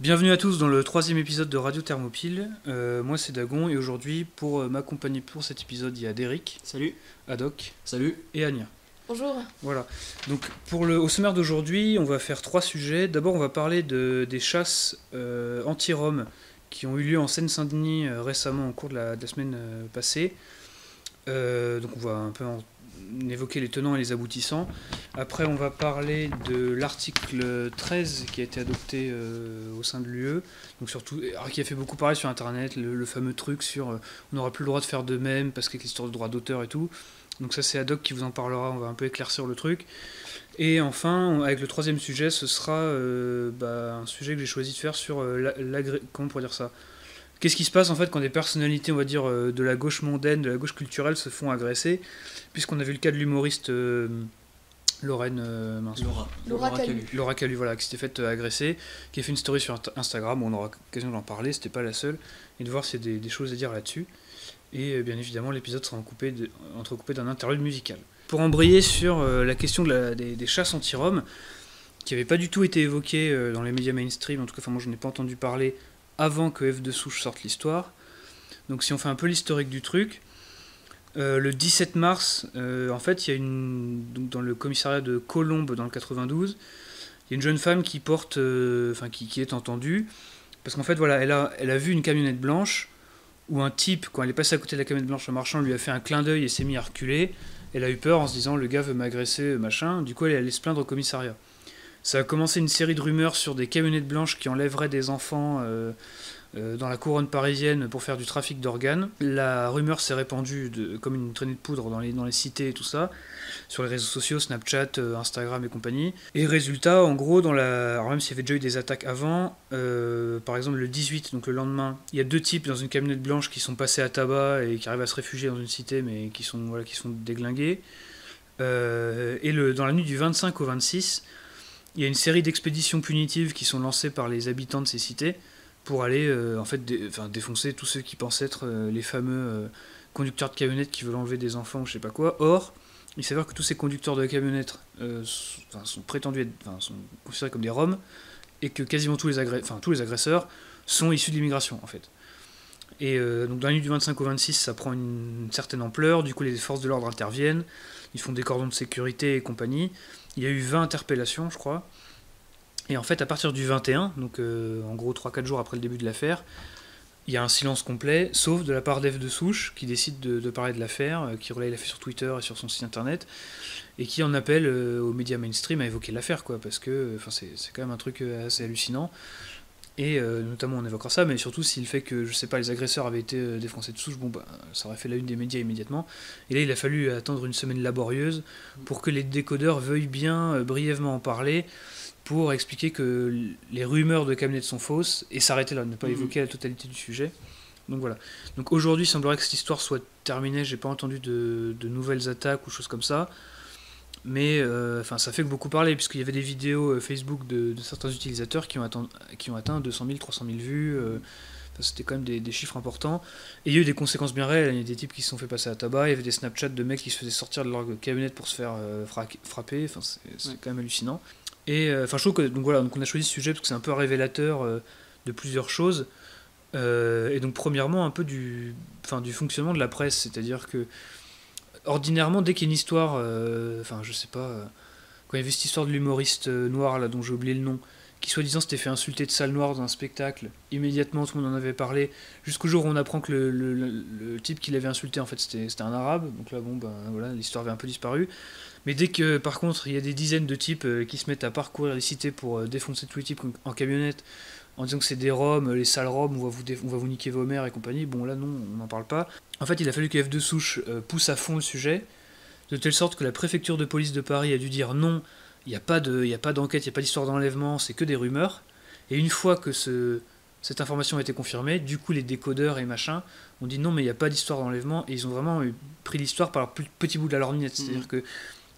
Bienvenue à tous dans le troisième épisode de Radio Thermopile. Moi c'est Dagon et aujourd'hui pour m'accompagner pour cet épisode il y a Derek, Salut. Adoc Salut. et Anya. Bonjour. Voilà. Donc au sommaire d'aujourd'hui on va faire trois sujets. D'abord on va parler des chasses anti-Roms qui ont eu lieu en Seine-Saint-Denis récemment au cours de la semaine passée. Donc on va un peu évoquer les tenants et les aboutissants. Après, on va parler de l'article 13 qui a été adopté au sein de l'UE, donc surtout, qui a fait beaucoup parler sur Internet, le fameux truc sur on n'aura plus le droit de faire de même parce qu'avec l'histoire de droit d'auteur et tout. Donc ça, c'est Adoc qui vous en parlera, on va un peu éclaircir le truc. Et enfin, avec le troisième sujet, ce sera un sujet que j'ai choisi de faire sur comment on pourrait dire ça. Qu'est-ce qui se passe en fait quand des personnalités, on va dire, de la gauche mondaine, de la gauche culturelle se font agresser, puisqu'on a vu le cas de l'humoriste Lorraine Laura Calu, voilà, qui s'était faite agresser, qui a fait une story sur Instagram, on aura l'occasion d'en parler, c'était pas la seule, et de voir s'il y a des choses à dire là-dessus. Et bien évidemment, l'épisode sera entrecoupé d'un interlude musical. Pour embrayer sur la question des chasses anti-Roms, qui n'avait pas du tout été évoquée dans les médias mainstream, en tout cas, moi je n'en ai pas entendu parler avant que F de Souche sorte l'histoire. Donc si on fait un peu l'historique du truc, le 17 mars, en fait, il y a donc dans le commissariat de Colombes, dans le 92, il y a une jeune femme qui porte, qui est entendue, parce qu'en fait, voilà, elle a vu une camionnette blanche, où un type, quand elle est passée à côté de la camionnette blanche en marchant, lui a fait un clin d'œil et s'est mis à reculer. Elle a eu peur en se disant, le gars veut m'agresser, machin. Du coup, elle est allée se plaindre au commissariat. Ça a commencé une série de rumeurs sur des camionnettes blanches qui enlèveraient des enfants dans la couronne parisienne pour faire du trafic d'organes. La rumeur s'est répandue comme une traînée de poudre dans les cités et tout ça, sur les réseaux sociaux, Snapchat, Instagram et compagnie. Et résultat, en gros, alors même s'il y avait déjà eu des attaques avant, par exemple le 18, donc le lendemain, il y a deux types dans une camionnette blanche qui sont passés à tabac et qui arrivent à se réfugier dans une cité, mais qui sont déglingués. Dans la nuit du 25 au 26, il y a une série d'expéditions punitives qui sont lancées par les habitants de ces cités pour aller défoncer tous ceux qui pensent être les fameux conducteurs de camionnettes qui veulent enlever des enfants ou je sais pas quoi. Or, il s'avère que tous ces conducteurs de camionnettes sont considérés comme des Roms et que quasiment tous les agresseurs sont issus de l'immigration en fait. Et donc dans la nuit du 25 au 26, ça prend une certaine ampleur, du coup les forces de l'ordre interviennent, ils font des cordons de sécurité et compagnie. Il y a eu 20 interpellations, je crois. Et en fait, à partir du 21, donc en gros 3-4 jours après le début de l'affaire, il y a un silence complet, sauf de la part d'F de Souche, qui décide de parler de l'affaire, qui relaye l'affaire sur Twitter et sur son site internet, et qui en appelle aux médias mainstream à évoquer l'affaire, quoi, parce que c'est quand même un truc assez hallucinant. Et notamment on évoquera ça, mais surtout si le fait que, je sais pas, les agresseurs avaient été défoncés de Souche, ça aurait fait la une des médias immédiatement. Et là il a fallu attendre une semaine laborieuse pour que les décodeurs veuillent bien brièvement en parler, pour expliquer que les rumeurs de camionnettes sont fausses, et s'arrêter là, ne pas évoquer la totalité du sujet. Donc voilà. Donc aujourd'hui il semblerait que cette histoire soit terminée, j'ai pas entendu de nouvelles attaques ou choses comme ça. Mais ça fait que beaucoup parler, puisqu'il y avait des vidéos Facebook de certains utilisateurs qui ont atteint 200 000, 300 000 vues. C'était quand même des chiffres importants. Et il y a eu des conséquences bien réelles. Il y a des types qui se sont fait passer à tabac, il y avait des Snapchats de mecs qui se faisaient sortir de leur camionnette pour se faire frapper. C'est quand même hallucinant. Et je trouve que donc on a choisi ce sujet parce que c'est un peu révélateur de plusieurs choses. Et donc premièrement un peu du fonctionnement de la presse, c'est-à-dire que ordinairement, dès qu'il y a une histoire, je sais pas, quand il y avait cette histoire de l'humoriste noir, là, dont j'ai oublié le nom, qui soi-disant s'était fait insulter de sale noire dans un spectacle, immédiatement tout le monde en avait parlé, jusqu'au jour où on apprend que le type qui l'avait insulté, en fait, c'était un arabe, donc là, l'histoire avait un peu disparu. Mais dès que, par contre, il y a des dizaines de types qui se mettent à parcourir les cités pour défoncer tous les types en camionnette, en disant que c'est des Roms, les sales Roms, on va vous niquer vos mères et compagnie, bon là non, on n'en parle pas. En fait, il a fallu que F de Souche pousse à fond le sujet, de telle sorte que la préfecture de police de Paris a dû dire non, il n'y a pas d'enquête, il n'y a pas d'histoire d'enlèvement, c'est que des rumeurs. Et une fois que cette information a été confirmée, du coup les décodeurs et machin ont dit non mais il n'y a pas d'histoire d'enlèvement, et ils ont vraiment pris l'histoire par le petit bout de la lorgnette. C'est-à-dire que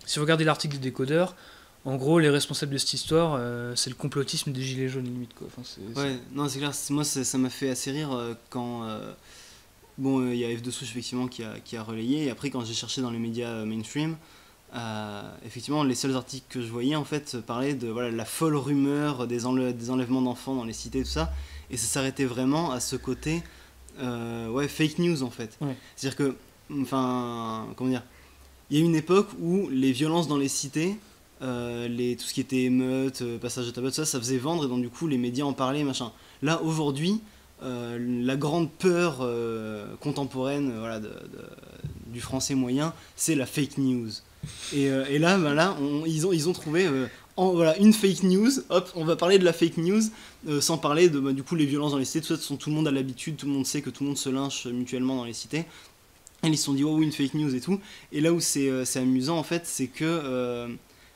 si vous regardez l'article des décodeurs, en gros, les responsables de cette histoire, c'est le complotisme des gilets jaunes limite, quoi. Ouais, non, c'est clair. Moi, ça m'a fait assez rire quand il y a F de Souche effectivement qui a relayé. Et après, quand j'ai cherché dans les médias mainstream, effectivement, les seuls articles que je voyais en fait parlaient de voilà, la folle rumeur des enlèvements d'enfants dans les cités, tout ça, et ça s'arrêtait vraiment à ce côté fake news en fait. Ouais. C'est-à-dire que, enfin, comment dire, il y a une époque où les violences dans les cités, tout ce qui était émeutes, passage de tabac, tout ça, ça faisait vendre et donc du coup les médias en parlaient, machin. Là aujourd'hui, la grande peur contemporaine du français moyen, c'est la fake news. Et là, ils ont trouvé une fake news, hop, on va parler de la fake news, sans parler de du coup les violences dans les cités, tout le monde a l'habitude, tout le monde sait que tout le monde se lynche mutuellement dans les cités. Et ils se sont dit, oh oui, une fake news et tout. Et là où c'est amusant, en fait, c'est que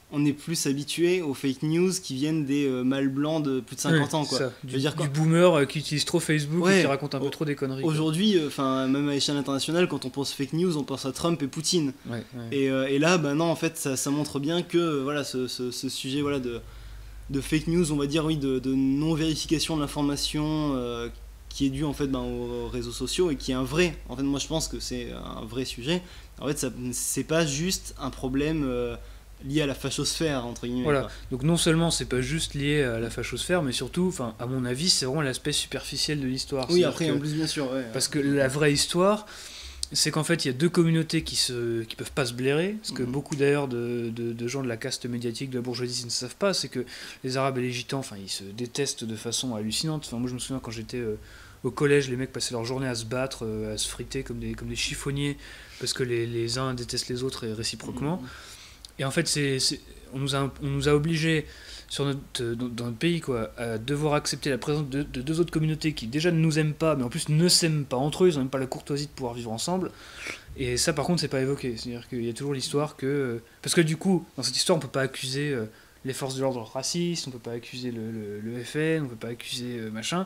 on est plus habitué aux fake news qui viennent des mâles blancs de plus de 50 ans, quoi. Ça, Je veux dire, du boomer qui utilise trop Facebook et qui raconte un peu trop des conneries. Aujourd'hui, même à l'échelle internationale, quand on pense fake news, on pense à Trump et Poutine. Ouais. Et là, non, en fait, ça montre bien que voilà, ce sujet de fake news, on va dire, oui, de non-vérification de l'information qui est dû en fait aux réseaux sociaux et qui est un vrai. En fait, moi, je pense que c'est un vrai sujet. En fait, c'est pas juste un problème lié à la fachosphère, entre guillemets. Voilà, quoi. donc non seulement c'est pas juste lié à la fachosphère, mais surtout, à mon avis, c'est vraiment l'aspect superficiel de l'histoire. Oui, après, en plus, bien sûr. Ouais, parce que la vraie histoire, c'est qu'en fait, il y a deux communautés qui peuvent pas se blairer, parce que beaucoup d'ailleurs de gens de la caste médiatique, de la bourgeoisie, ne savent pas, c'est que les Arabes et les Gitans, ils se détestent de façon hallucinante. Moi, je me souviens quand j'étais au collège, les mecs passaient leur journée à se battre, à se friter comme des chiffonniers, parce que les uns détestent les autres et réciproquement. Et en fait, on nous a obligés dans notre pays à devoir accepter la présence de deux autres communautés qui déjà ne nous aiment pas, mais en plus ne s'aiment pas entre eux, ils n'ont même pas la courtoisie de pouvoir vivre ensemble. Et ça, par contre, c'est pas évoqué. C'est-à-dire qu'il y a toujours l'histoire que... Parce que du coup, dans cette histoire, on peut pas accuser les forces de l'ordre racistes, on peut pas accuser le FN, on peut pas accuser machin.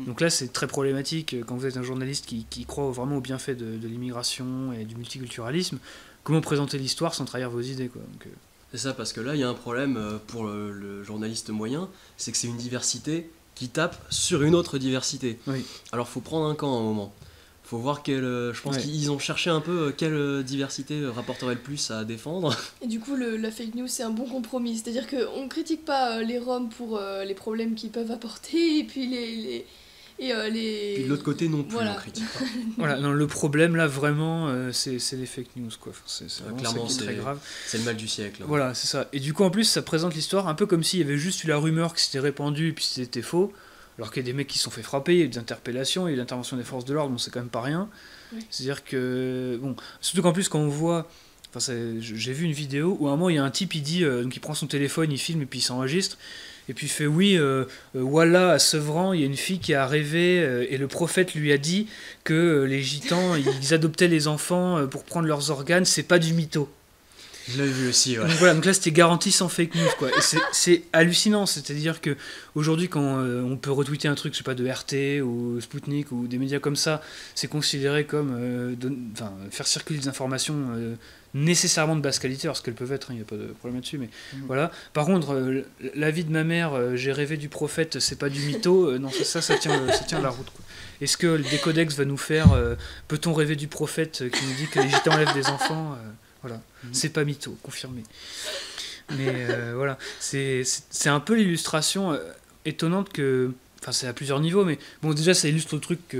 Donc là, c'est très problématique quand vous êtes un journaliste qui croit vraiment au bienfait de l'immigration et du multiculturalisme. Comment présenter l'histoire sans trahir vos idées, quoi. Donc, C'est ça, parce que là, il y a un problème pour le journaliste moyen, c'est que c'est une diversité qui tape sur une autre diversité. Oui. Alors, faut prendre un camp à un moment. Faut voir je pense qu'ils ont cherché un peu quelle diversité rapporterait le plus à défendre. Et du coup, la fake news, c'est un bon compromis. C'est-à-dire qu'on critique pas les Roms pour les problèmes qu'ils peuvent apporter, et puis Puis de l'autre côté non plus, voilà. on critique pas. Voilà, non, le problème là vraiment c'est les fake news, quoi. C'est vraiment clairement, ça qui est très grave. C'est le mal du siècle. Hein. Voilà, c'est ça. Et du coup en plus ça présente l'histoire un peu comme s'il y avait juste eu la rumeur qui s'était répandue et puis c'était faux, alors qu'il y a des mecs qui se sont fait frapper, il y a eu des interpellations, il y a eu l'intervention des forces de l'ordre, bon c'est quand même pas rien. Oui. C'est-à-dire que surtout qu'en plus quand on voit, j'ai vu une vidéo où à un moment il y a un type, il dit donc il prend son téléphone, il filme et puis il s'enregistre. Et puis il fait voilà, à Sevran, il y a une fille qui a rêvé et le prophète lui a dit que les gitans, ils adoptaient les enfants pour prendre leurs organes, c'est pas du mytho. Je l'avais vu aussi, ouais. Donc voilà, donc là c'était garanti sans fake news, quoi. Et c'est hallucinant, c'est-à-dire que aujourd'hui quand on peut retweeter un truc, je sais pas, de RT ou Sputnik ou des médias comme ça, c'est considéré comme faire circuler des informations nécessairement de basse qualité, alors ce qu'elles peuvent être, il n'y a pas de problème là-dessus, mais voilà. Par contre, la vie de ma mère, j'ai rêvé du prophète, c'est pas du mytho, non, ça tient la route, quoi. Est-ce que le Décodex va nous faire peut-on rêver du prophète qui nous dit que les gitans enlèvent des enfants voilà, c'est pas mytho, confirmé. Mais voilà, c'est un peu l'illustration étonnante que... Enfin, c'est à plusieurs niveaux, mais bon, déjà, ça illustre le truc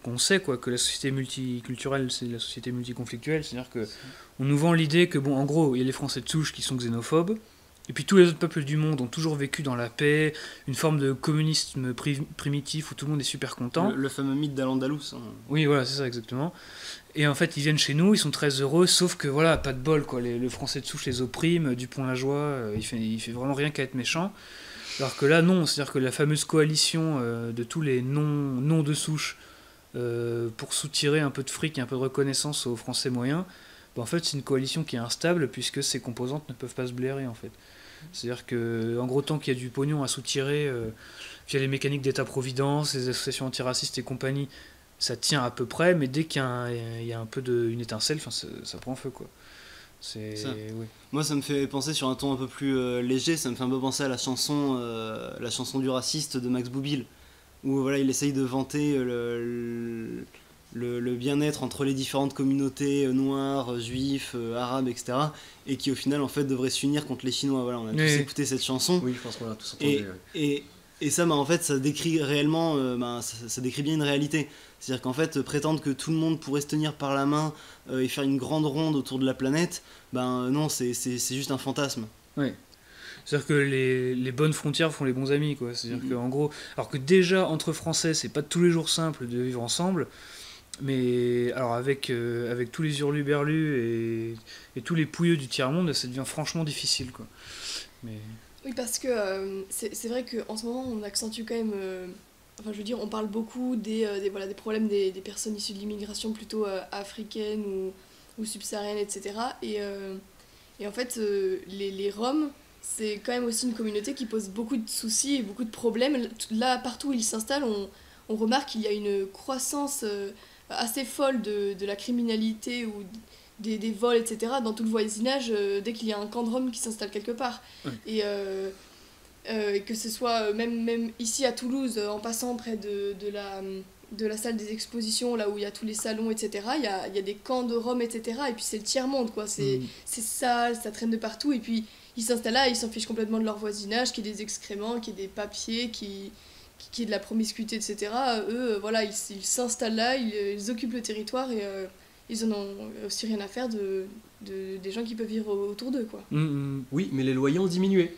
qu'on sait, quoi, que la société multiculturelle, c'est la société multiconflictuelle, c'est-à-dire que on nous vend l'idée que, bon, en gros, il y a les Français de souche qui sont xénophobes, et puis tous les autres peuples du monde ont toujours vécu dans la paix, une forme de communisme primitif où tout le monde est super content. Le fameux mythe d'Al-Andalus. Hein. Oui, voilà, c'est ça, exactement. Et en fait, ils viennent chez nous, ils sont très heureux, sauf que voilà, pas de bol, quoi. Le Français de souche les opprime, Dupont-la-Joie, il fait vraiment rien qu'à être méchant. Alors que là, non, c'est-à-dire que la fameuse coalition de tous les noms de souche pour soutirer un peu de fric et un peu de reconnaissance aux Français moyens, en fait, c'est une coalition qui est instable puisque ses composantes ne peuvent pas se blairer, en fait. C'est-à-dire que, en gros, tant qu'il y a du pognon à soutirer via les mécaniques d'État-providence, les associations antiracistes et compagnie, ça tient à peu près, mais dès qu'il y a un peu une étincelle, ça prend feu, quoi. Oui. Moi, ça me fait penser sur un ton un peu plus léger, ça me fait un peu penser à la chanson du raciste de Max Boublil, où voilà, il essaye de vanter le bien-être entre les différentes communautés noires, juifs, arabes, etc. Et qui au final en fait devraient s'unir contre les Chinois. Voilà, on a tous écouté cette chanson. Oui, je pense qu'on l'a tous entendu. Et ça, en fait, ça décrit réellement, ça décrit bien une réalité. C'est-à-dire qu'en fait, prétendre que tout le monde pourrait se tenir par la main et faire une grande ronde autour de la planète, non, c'est juste un fantasme. Oui. C'est-à-dire que les bonnes frontières font les bons amis, quoi. C'est-à-dire qu'en gros, alors que déjà entre Français, c'est pas tous les jours simple de vivre ensemble, mais alors avec tous les hurluberlus et tous les pouilleux du tiers-monde, ça devient franchement difficile, quoi. Mais... Oui, parce que c'est vrai qu'en ce moment, on accentue quand même... enfin, je veux dire, on parle beaucoup des problèmes des personnes issues de l'immigration plutôt africaine ou subsaharienne, etc. Et en fait, les Roms, c'est quand même aussi une communauté qui pose beaucoup de soucis et beaucoup de problèmes. Là, partout où ils s'installent, on remarque qu'il y a une croissance assez folle de la criminalité ou des vols, etc. dans tout le voisinage dès qu'il y a un camp de Roms qui s'installe quelque part. Ouais. Et que ce soit même ici à Toulouse, en passant près de la salle des expositions, là où il y a tous les salons, etc., il y a des camps de Roms, etc. Et puis c'est le tiers-monde, quoi. C'est sale, ça traîne de partout. Et puis ils s'installent là, ils s'en fichent complètement de leur voisinage, qu'il y ait des excréments, qu'il y ait des papiers, qu'il y ait de la promiscuité, etc. Eux, voilà, ils s'installent là, ils occupent le territoire et ils en ont aussi rien à faire des gens qui peuvent vivre autour d'eux, quoi. Oui, mais les loyers ont diminué.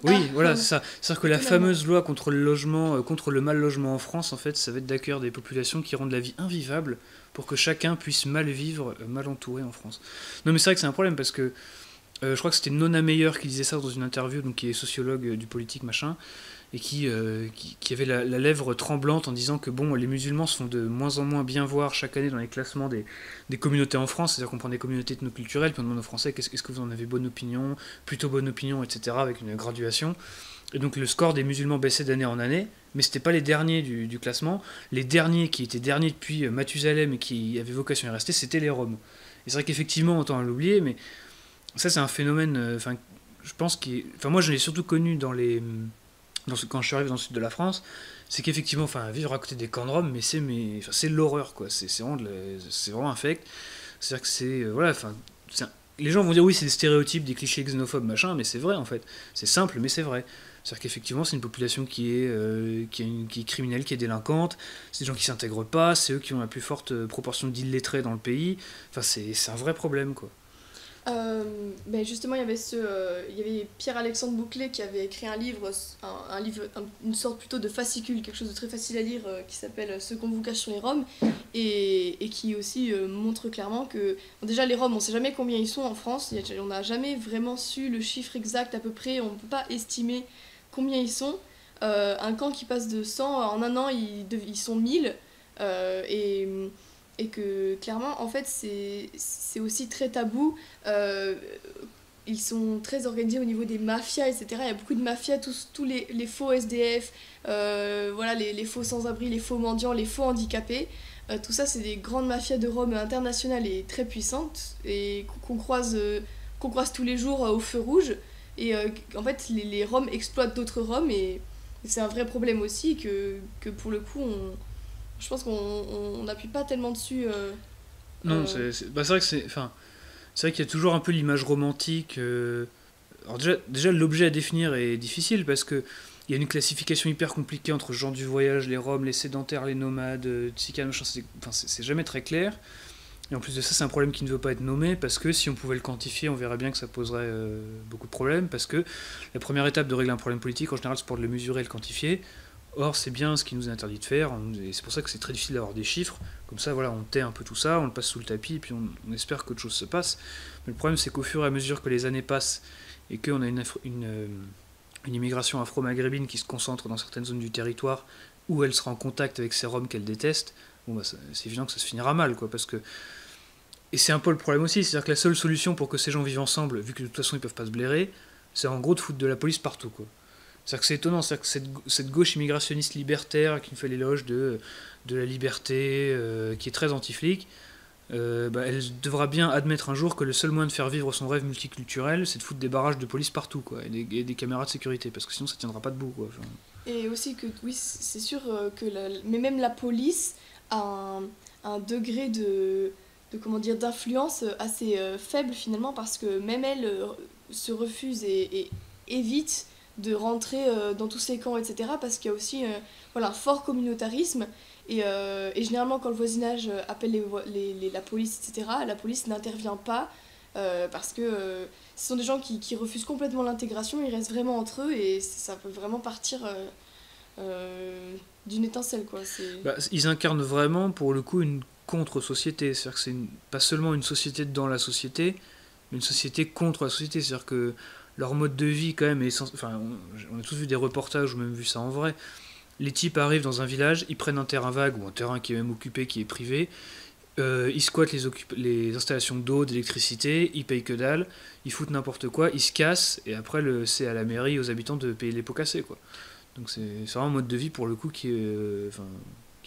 Oui, voilà, c'est ça. C'est-à-dire que la fameuse loi contre le logement, contre le mal logement en France, en fait, ça va être d'accueillir des populations qui rendent la vie invivable pour que chacun puisse mal vivre, mal entouré en France. Non, mais c'est vrai que c'est un problème parce que je crois que c'était Nona Meyer qui disait ça dans une interview, donc qui est sociologue du politique machin, et qui avait la lèvre tremblante en disant que bon, les musulmans se font de moins en moins bien voir chaque année dans les classements des communautés en France, c'est-à-dire qu'on prend des communautés ethnoculturelles, puis on demande aux Français est-ce que vous en avez bonne opinion, plutôt bonne opinion, etc., avec une graduation. Et donc le score des musulmans baissait d'année en année, mais c'était pas les derniers du classement. Les derniers qui étaient derniers depuis Mathusalem et qui avaient vocation à rester, c'était les Roms. Et c'est vrai qu'effectivement, on tend à l'oublier, mais ça c'est un phénomène, je pense moi je l'ai surtout connu quand je suis arrivé dans le sud de la France, c'est qu'effectivement, vivre à côté des camps de Roms, c'est l'horreur, quoi. C'est vraiment infect. C'est-à-dire que les gens vont dire oui, c'est des stéréotypes, des clichés xénophobes, machin, mais c'est vrai en fait. C'est simple, mais c'est vrai. C'est-à-dire qu'effectivement, c'est une population qui est criminelle, qui est délinquante. C'est des gens qui s'intègrent pas. C'est eux qui ont la plus forte proportion d'illettrés dans le pays. C'est un vrai problème, quoi. Justement, il y avait Pierre-Alexandre Bouclé qui avait écrit un livre, une sorte plutôt de fascicule, quelque chose de très facile à lire, qui s'appelle Ce qu'on vous cache sur les Roms, et qui aussi montre clairement que déjà les Roms, on sait jamais combien ils sont en France, on n'a jamais vraiment su le chiffre exact à peu près, on ne peut pas estimer combien ils sont. Un camp qui passe de 100 en un an, ils sont 1000, et que clairement en fait c'est aussi très tabou. Ils sont très organisés au niveau des mafias, etc. Il y a beaucoup de mafias, tous les faux SDF, les faux sans-abri, les faux mendiants, les faux handicapés. Tout ça, c'est des grandes mafias de Rome internationales et très puissantes, et qu'on croise tous les jours au feu rouge. Et en fait, les Roms exploitent d'autres Roms, et c'est un vrai problème aussi que pour le coup, je pense qu'on n'appuie pas tellement dessus. Non, c'est vrai que c'est vrai qu'il y a toujours un peu l'image romantique. Alors déjà l'objet à définir est difficile parce que il y a une classification hyper compliquée entre gens du voyage, les Roms, les sédentaires, les nomades, Tsikan, machin. C'est jamais très clair. Et en plus de ça, c'est un problème qui ne veut pas être nommé parce que si on pouvait le quantifier, on verrait bien que ça poserait beaucoup de problèmes. Parce que la première étape de régler un problème politique, en général, c'est pour le mesurer et le quantifier. Or, c'est bien ce qui nous est interdit de faire, et c'est pour ça que c'est très difficile d'avoir des chiffres. Comme ça, voilà, on tait un peu tout ça, on le passe sous le tapis, et puis on espère qu'autre chose se passe. Mais le problème, c'est qu'au fur et à mesure que les années passent, et qu'on a une immigration afro-maghrébine qui se concentre dans certaines zones du territoire, où elle sera en contact avec ces Roms qu'elle déteste, c'est évident que ça se finira mal, quoi, parce que... Et c'est un peu le problème aussi, c'est-à-dire que la seule solution pour que ces gens vivent ensemble, vu que de toute façon ils peuvent pas se blairer, c'est en gros de foutre de la police partout, quoi. C'est-à-dire que c'est étonnant, c'est-à-dire que cette gauche immigrationniste libertaire qui nous fait l'éloge de la liberté, qui est très anti-flic, elle devra bien admettre un jour que le seul moyen de faire vivre son rêve multiculturel, c'est de foutre des barrages de police partout, quoi, et des caméras de sécurité, parce que sinon ça tiendra pas debout, quoi. Et aussi que, oui, c'est sûr que mais même la police a un degré de comment dire, d'influence assez faible finalement, parce que même elle se refuse et évite de rentrer dans tous ces camps, etc. Parce qu'il y a aussi voilà, un fort communautarisme. Et généralement, quand le voisinage appelle la police, etc., la police n'intervient pas parce que ce sont des gens qui refusent complètement l'intégration, ils restent vraiment entre eux et ça peut vraiment partir d'une étincelle, quoi. Bah, ils incarnent vraiment, pour le coup, une contre-société. C'est-à-dire que c'est pas seulement une société dans la société, mais une société contre la société. C'est-à-dire que leur mode de vie, quand même, est enfin, on a tous vu des reportages ou même vu ça en vrai. Les types arrivent dans un village, ils prennent un terrain vague ou un terrain qui est même occupé, qui est privé. Ils squattent les installations d'eau, d'électricité, ils payent que dalle, ils foutent n'importe quoi, ils se cassent, et après c'est à la mairie, aux habitants de payer les pots cassés, quoi. Donc c'est vraiment un mode de vie pour le coup qui est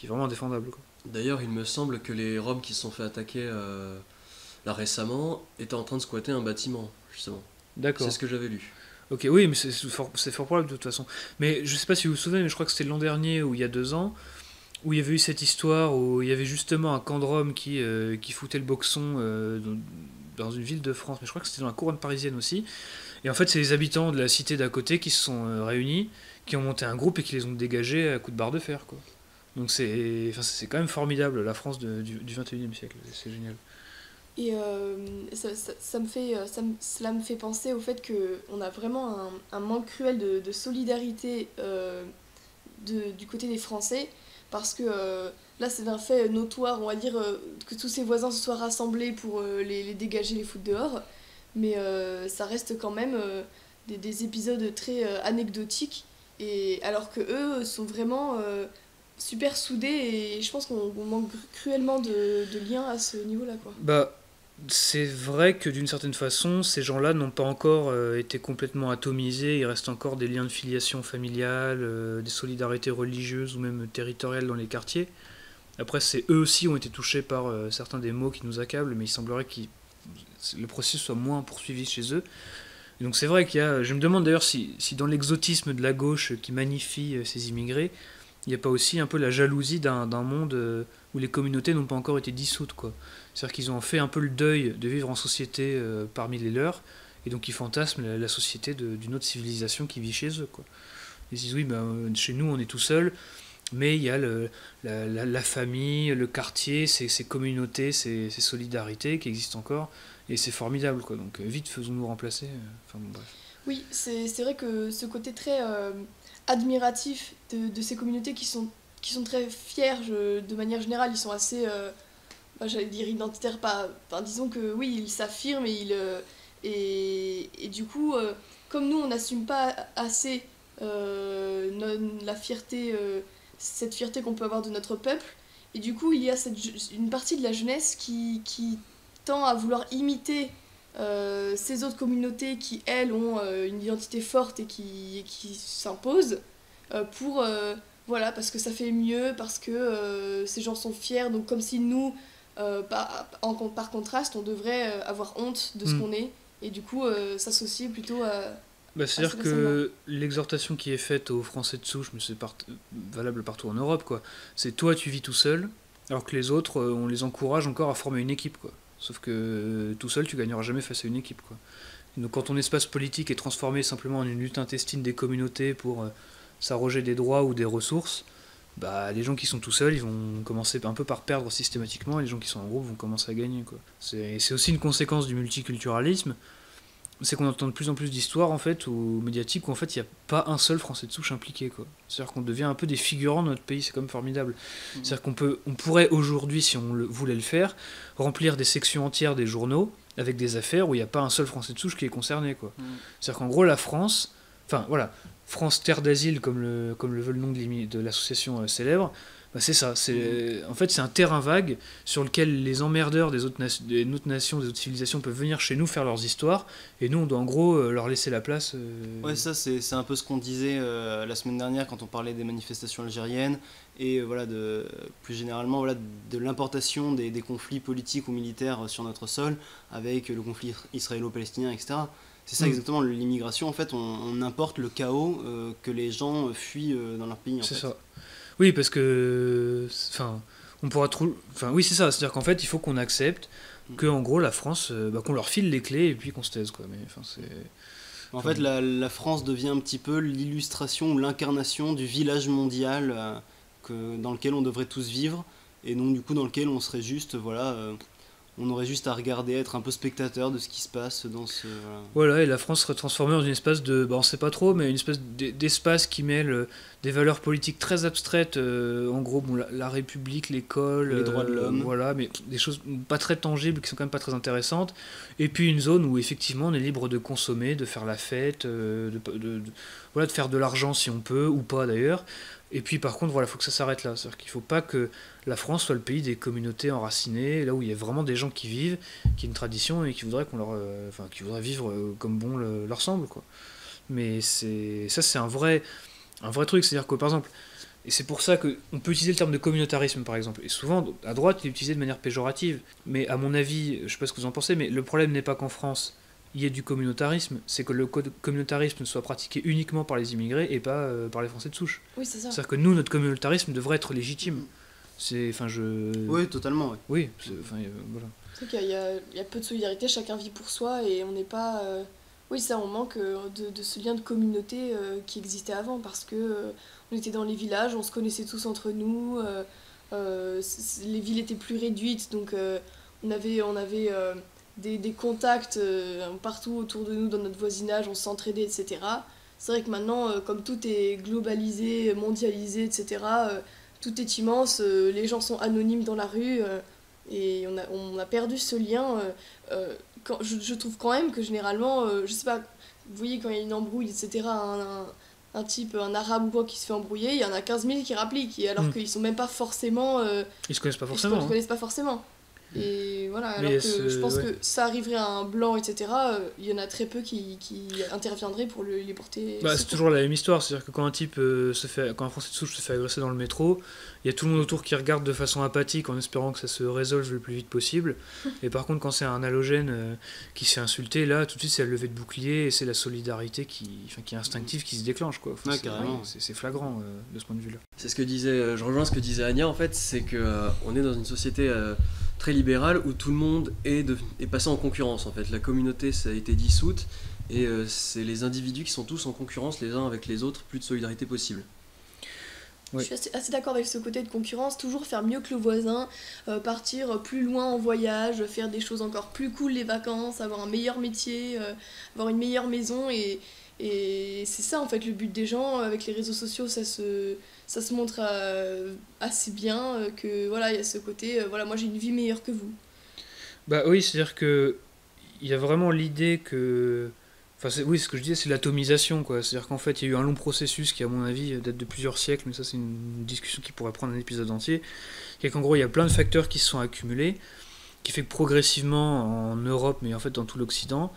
vraiment défendable, quoi. D'ailleurs, il me semble que les Roms qui se sont fait attaquer là récemment étaient en train de squatter un bâtiment, justement. D'accord. C'est ce que j'avais lu. Ok, oui, mais c'est fort probable de toute façon. Mais je sais pas si vous vous souvenez, mais je crois que c'était l'an dernier ou il y a 2 ans, où il y avait eu cette histoire où il y avait justement un camp de Roms qui foutait le boxon dans une ville de France, mais je crois que c'était dans la couronne parisienne aussi. Et en fait, c'est les habitants de la cité d'à côté qui se sont réunis, qui ont monté un groupe et qui les ont dégagés à coups de barre de fer, quoi. Donc c'est quand même formidable, la France du 21e siècle, c'est génial. Et cela me fait penser au fait qu'on a vraiment un manque cruel de solidarité du côté des Français, parce que là c'est un fait notoire, on va dire, que tous ces voisins se soient rassemblés pour les dégager, les foutre dehors, mais ça reste quand même des épisodes très anecdotiques, et alors que eux sont vraiment super soudés, et je pense qu'on manque cruellement de liens à ce niveau-là, quoi. Bah, c'est vrai que d'une certaine façon, ces gens-là n'ont pas encore été complètement atomisés, il reste encore des liens de filiation familiale, des solidarités religieuses ou même territoriales dans les quartiers. Après, eux aussi ont été touchés par certains des maux qui nous accablent, mais il semblerait que le processus soit moins poursuivi chez eux. Et donc c'est vrai je me demande d'ailleurs si dans l'exotisme de la gauche qui magnifie ces immigrés, il n'y a pas aussi un peu la jalousie d'un monde où les communautés n'ont pas encore été dissoutes, quoi. C'est-à-dire qu'ils ont fait un peu le deuil de vivre en société parmi les leurs, et donc ils fantasment la société d'une autre civilisation qui vit chez eux, quoi. Ils disent oui, ben, chez nous on est tout seul, mais il y a la famille, le quartier, ces communautés, ces solidarités qui existent encore, et c'est formidable, quoi. Donc vite faisons-nous remplacer. Enfin bon, bref. Oui, c'est vrai que ce côté très admiratif de ces communautés qui sont très fiers, de manière générale, ils sont assez, j'allais dire identitaires, pas, enfin, disons que oui, ils s'affirment et du coup, comme nous, on n'assume pas assez la fierté, cette fierté qu'on peut avoir de notre peuple, et du coup, il y a une partie de la jeunesse qui tend à vouloir imiter ces autres communautés qui, elles, ont une identité forte et qui s'imposent voilà, parce que ça fait mieux, parce que ces gens sont fiers, donc comme si nous, par contraste, on devrait avoir honte de ce qu'on est, et du coup s'associer plutôt à c'est-à-dire ces que l'exhortation qui est faite aux Français de souche, mais c'est valable partout en Europe, quoi. C'est toi tu vis tout seul, alors que les autres, on les encourage encore à former une équipe, quoi. Sauf que tout seul, tu gagneras jamais face à une équipe, quoi. Et donc quand ton espace politique est transformé simplement en une lutte intestine des communautés pour s'arroger des droits ou des ressources, bah les gens qui sont tout seuls, ils vont commencer un peu par perdre systématiquement, et les gens qui sont en groupe vont commencer à gagner, quoi. C'est aussi une conséquence du multiculturalisme, c'est qu'on entend de plus en plus d'histoires en fait, ou médiatiques, où en fait il n'y a pas un seul Français de souche impliqué, quoi. C'est-à-dire qu'on devient un peu des figurants de notre pays, c'est quand même formidable. C'est-à-dire on pourrait aujourd'hui, si on voulait le faire, remplir des sections entières des journaux avec des affaires où il n'y a pas un seul Français de souche qui est concerné, quoi. C'est-à-dire qu'en gros la France, enfin voilà, France Terre d'Asile, comme le veut le nom de l'association célèbre, bah c'est ça. En fait, c'est un terrain vague sur lequel les emmerdeurs des autres nations, des autres civilisations peuvent venir chez nous faire leurs histoires, et nous, on doit en gros leur laisser la place. Ouais, ça, c'est un peu ce qu'on disait la semaine dernière quand on parlait des manifestations algériennes, et voilà, plus généralement voilà, de l'importation des conflits politiques ou militaires sur notre sol, avec le conflit israélo-palestinien, etc. C'est ça exactement, l'immigration, en fait, on importe le chaos que les gens fuient dans leur pays. C'est ça. Oui, parce que on pourra enfin oui c'est ça, c'est-à-dire qu'en fait il faut qu'on accepte que en gros la France, qu'on leur file les clés et puis qu'on se taise quoi. Mais enfin c'est. En fait, la France devient un petit peu l'illustration ou l'incarnation du village mondial dans lequel on devrait tous vivre, et donc du coup dans lequel on serait juste, on aurait juste à regarder, être un peu spectateur de ce qui se passe dans ce... Voilà, et la France serait transformée dans une espèce de, on sait pas trop, mais une espèce d'espace qui mêle des valeurs politiques très abstraites, en gros, la République, l'école, les droits de l'homme. Voilà, mais des choses pas très tangibles, qui sont quand même pas très intéressantes, et puis une zone où effectivement on est libre de consommer, de faire la fête, de faire de l'argent si on peut, ou pas d'ailleurs, et puis par contre, voilà, faut que ça s'arrête là, c'est-à-dire qu'il faut pas que la France soit le pays des communautés enracinées, là où il y a vraiment des gens qui vivent, qui ont une tradition et qui voudraient qui voudraient vivre comme bon leur semble quoi. Mais c'est un vrai truc, c'est-à-dire que par exemple, et c'est pour ça qu'on peut utiliser le terme de communautarisme par exemple, et souvent à droite il est utilisé de manière péjorative, mais à mon avis, je sais pas ce que vous en pensez, mais le problème n'est pas qu'en France il y ait du communautarisme, c'est que le communautarisme soit pratiqué uniquement par les immigrés et pas par les Français de souche. Oui, c'est ça. C'est-à-dire que nous, notre communautarisme devrait être légitime. Oui, totalement. Ouais. Oui, voilà. C'est qu'il y a peu de solidarité, chacun vit pour soi et on n'est pas... Oui, ça, on manque de ce lien de communauté qui existait avant parce que on était dans les villages, on se connaissait tous entre nous, les villes étaient plus réduites, donc on avait des contacts partout autour de nous, dans notre voisinage, on s'entraidait, etc. C'est vrai que maintenant, comme tout est globalisé, mondialisé, etc., tout est immense, les gens sont anonymes dans la rue, et on a perdu ce lien. Je trouve quand même que généralement, je sais pas, vous voyez quand il y a une embrouille, etc., un type, un arabe ou quoi qui se fait embrouiller, il y en a 15 000 qui rappliquent, alors qu'ils sont même pas forcément... Ils se connaissent pas forcément. Ils se connaissent pas forcément. Et voilà, alors Mais que je pense que ça arriverait à un blanc, etc., il y en a très peu qui interviendraient pour les porter. C'est toujours la même histoire, c'est-à-dire que quand quand un Français de souche se fait agresser dans le métro, il y a tout le monde autour qui regarde de façon apathique en espérant que ça se résolve le plus vite possible. Et par contre, quand c'est un halogène qui s'est insulté, là, tout de suite, c'est la levée de bouclier et c'est la solidarité qui est instinctive qui se déclenche, quoi. Ouais, carrément. C'est flagrant de ce point de vue-là. C'est ce que disait, je rejoins ce que disait Anya en fait, c'est que on est dans une société très libérale où tout le monde est passé en concurrence en fait. La communauté ça a été dissoute et c'est les individus qui sont tous en concurrence les uns avec les autres, plus de solidarité possible. Oui. Je suis assez d'accord avec ce côté de concurrence, toujours faire mieux que le voisin, partir plus loin en voyage, faire des choses encore plus cool les vacances, avoir un meilleur métier, avoir une meilleure maison et c'est ça en fait le but des gens. Avec les réseaux sociaux ça se montre assez bien que voilà, il y a ce côté voilà, moi j'ai une vie meilleure que vous. Bah oui, c'est-à-dire que il y a vraiment l'idée que oui, ce que je disais, c'est l'atomisation, quoi. C'est-à-dire qu'en fait, il y a eu un long processus qui, à mon avis, date de plusieurs siècles, mais ça, c'est une discussion qui pourrait prendre un épisode entier. Et qu'en gros, il y a plein de facteurs qui se sont accumulés, qui fait que progressivement, en Europe, mais en fait dans tout l'Occident,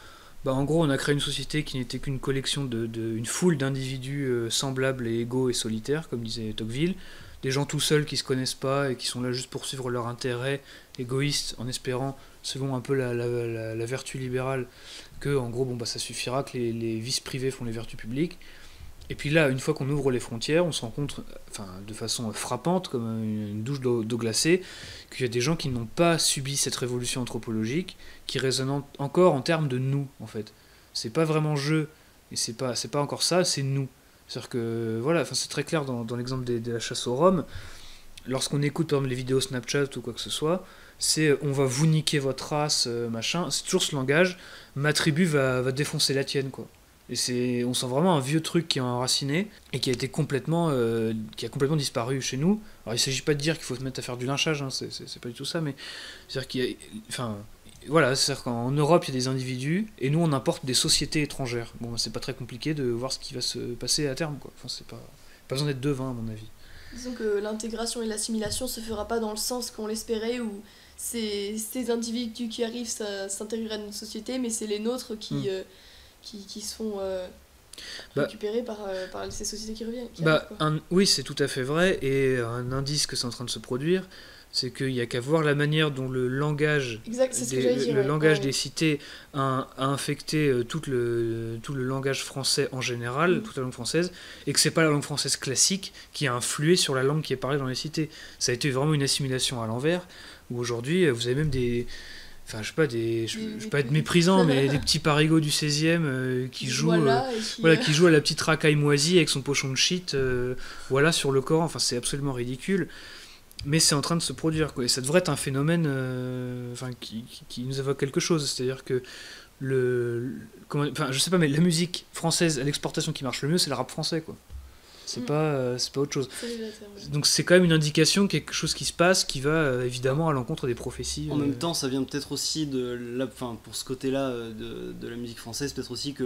en gros, on a créé une société qui n'était qu'une collection une foule d'individus semblables et égaux et solitaires, comme disait Tocqueville, des gens tout seuls qui se connaissent pas et qui sont là juste pour suivre leur intérêt égoïste, en espérant, selon un peu la vertu libérale, que en gros ça suffira, que les vices privés font les vertus publiques. Et puis là, une fois qu'on ouvre les frontières, on se rend compte, de façon frappante, comme une douche d'eau glacée, qu'il y a des gens qui n'ont pas subi cette révolution anthropologique, qui résonnent encore en termes de nous, en fait. C'est pas vraiment je, et c'est pas encore ça, c'est nous. C'est-à-dire que, voilà, c'est très clair dans l'exemple de la chasse aux Roms. Lorsqu'on écoute, par exemple, les vidéos Snapchat ou quoi que ce soit, c'est on va vous niquer votre race, machin. C'est toujours ce langage, ma tribu va défoncer la tienne, quoi. Et on sent vraiment un vieux truc qui est enraciné et qui a complètement disparu chez nous. Alors il ne s'agit pas de dire qu'il faut se mettre à faire du lynchage, hein, c'est pas du tout ça, mais c'est-à-dire qu'il y a, voilà, c'est-à-dire qu'en Europe il y a des individus et nous on importe des sociétés étrangères. Bon, c'est pas très compliqué de voir ce qui va se passer à terme, quoi. C'est pas besoin d'être devin à mon avis. Disons que l'intégration et l'assimilation se fera pas dans le sens qu'on l'espérait, où ces individus qui arrivent s'intègrent à notre société, mais c'est les nôtres qui se font récupérer par ces sociétés qui reviennent. Oui, c'est tout à fait vrai, et un indice que c'est en train de se produire, C'est qu'il n'y a qu'à voir la manière dont le langage, Exact, c'est ce que j'allais dire. le ouais. langage Ouais. des cités a infecté tout le langage français en général, toute la langue française, et que c'est pas la langue française classique qui a influé sur la langue qui est parlée dans les cités. Ça a été vraiment une assimilation à l'envers, où aujourd'hui vous avez même des... Enfin, je sais pas, je vais pas être méprisant, mais des petits parigots du 16e qui jouent... Voilà, et Voilà, qui joue à la petite racaille moisie avec son pochon de shit, voilà, sur le Coran. Enfin, c'est absolument ridicule. Mais c'est en train de se produire, quoi. Et ça devrait être un phénomène enfin, qui nous évoque quelque chose. C'est-à-dire que enfin, je sais pas, mais la musique française à l'exportation qui marche le mieux, c'est le rap français, quoi. C'est pas autre chose. C'est révélateur, ouais. Donc c'est quand même une indication quelque chose qui se passe qui va évidemment à l'encontre des prophéties. En même temps, ça vient peut-être aussi enfin, pour ce côté-là de la musique française, peut-être aussi que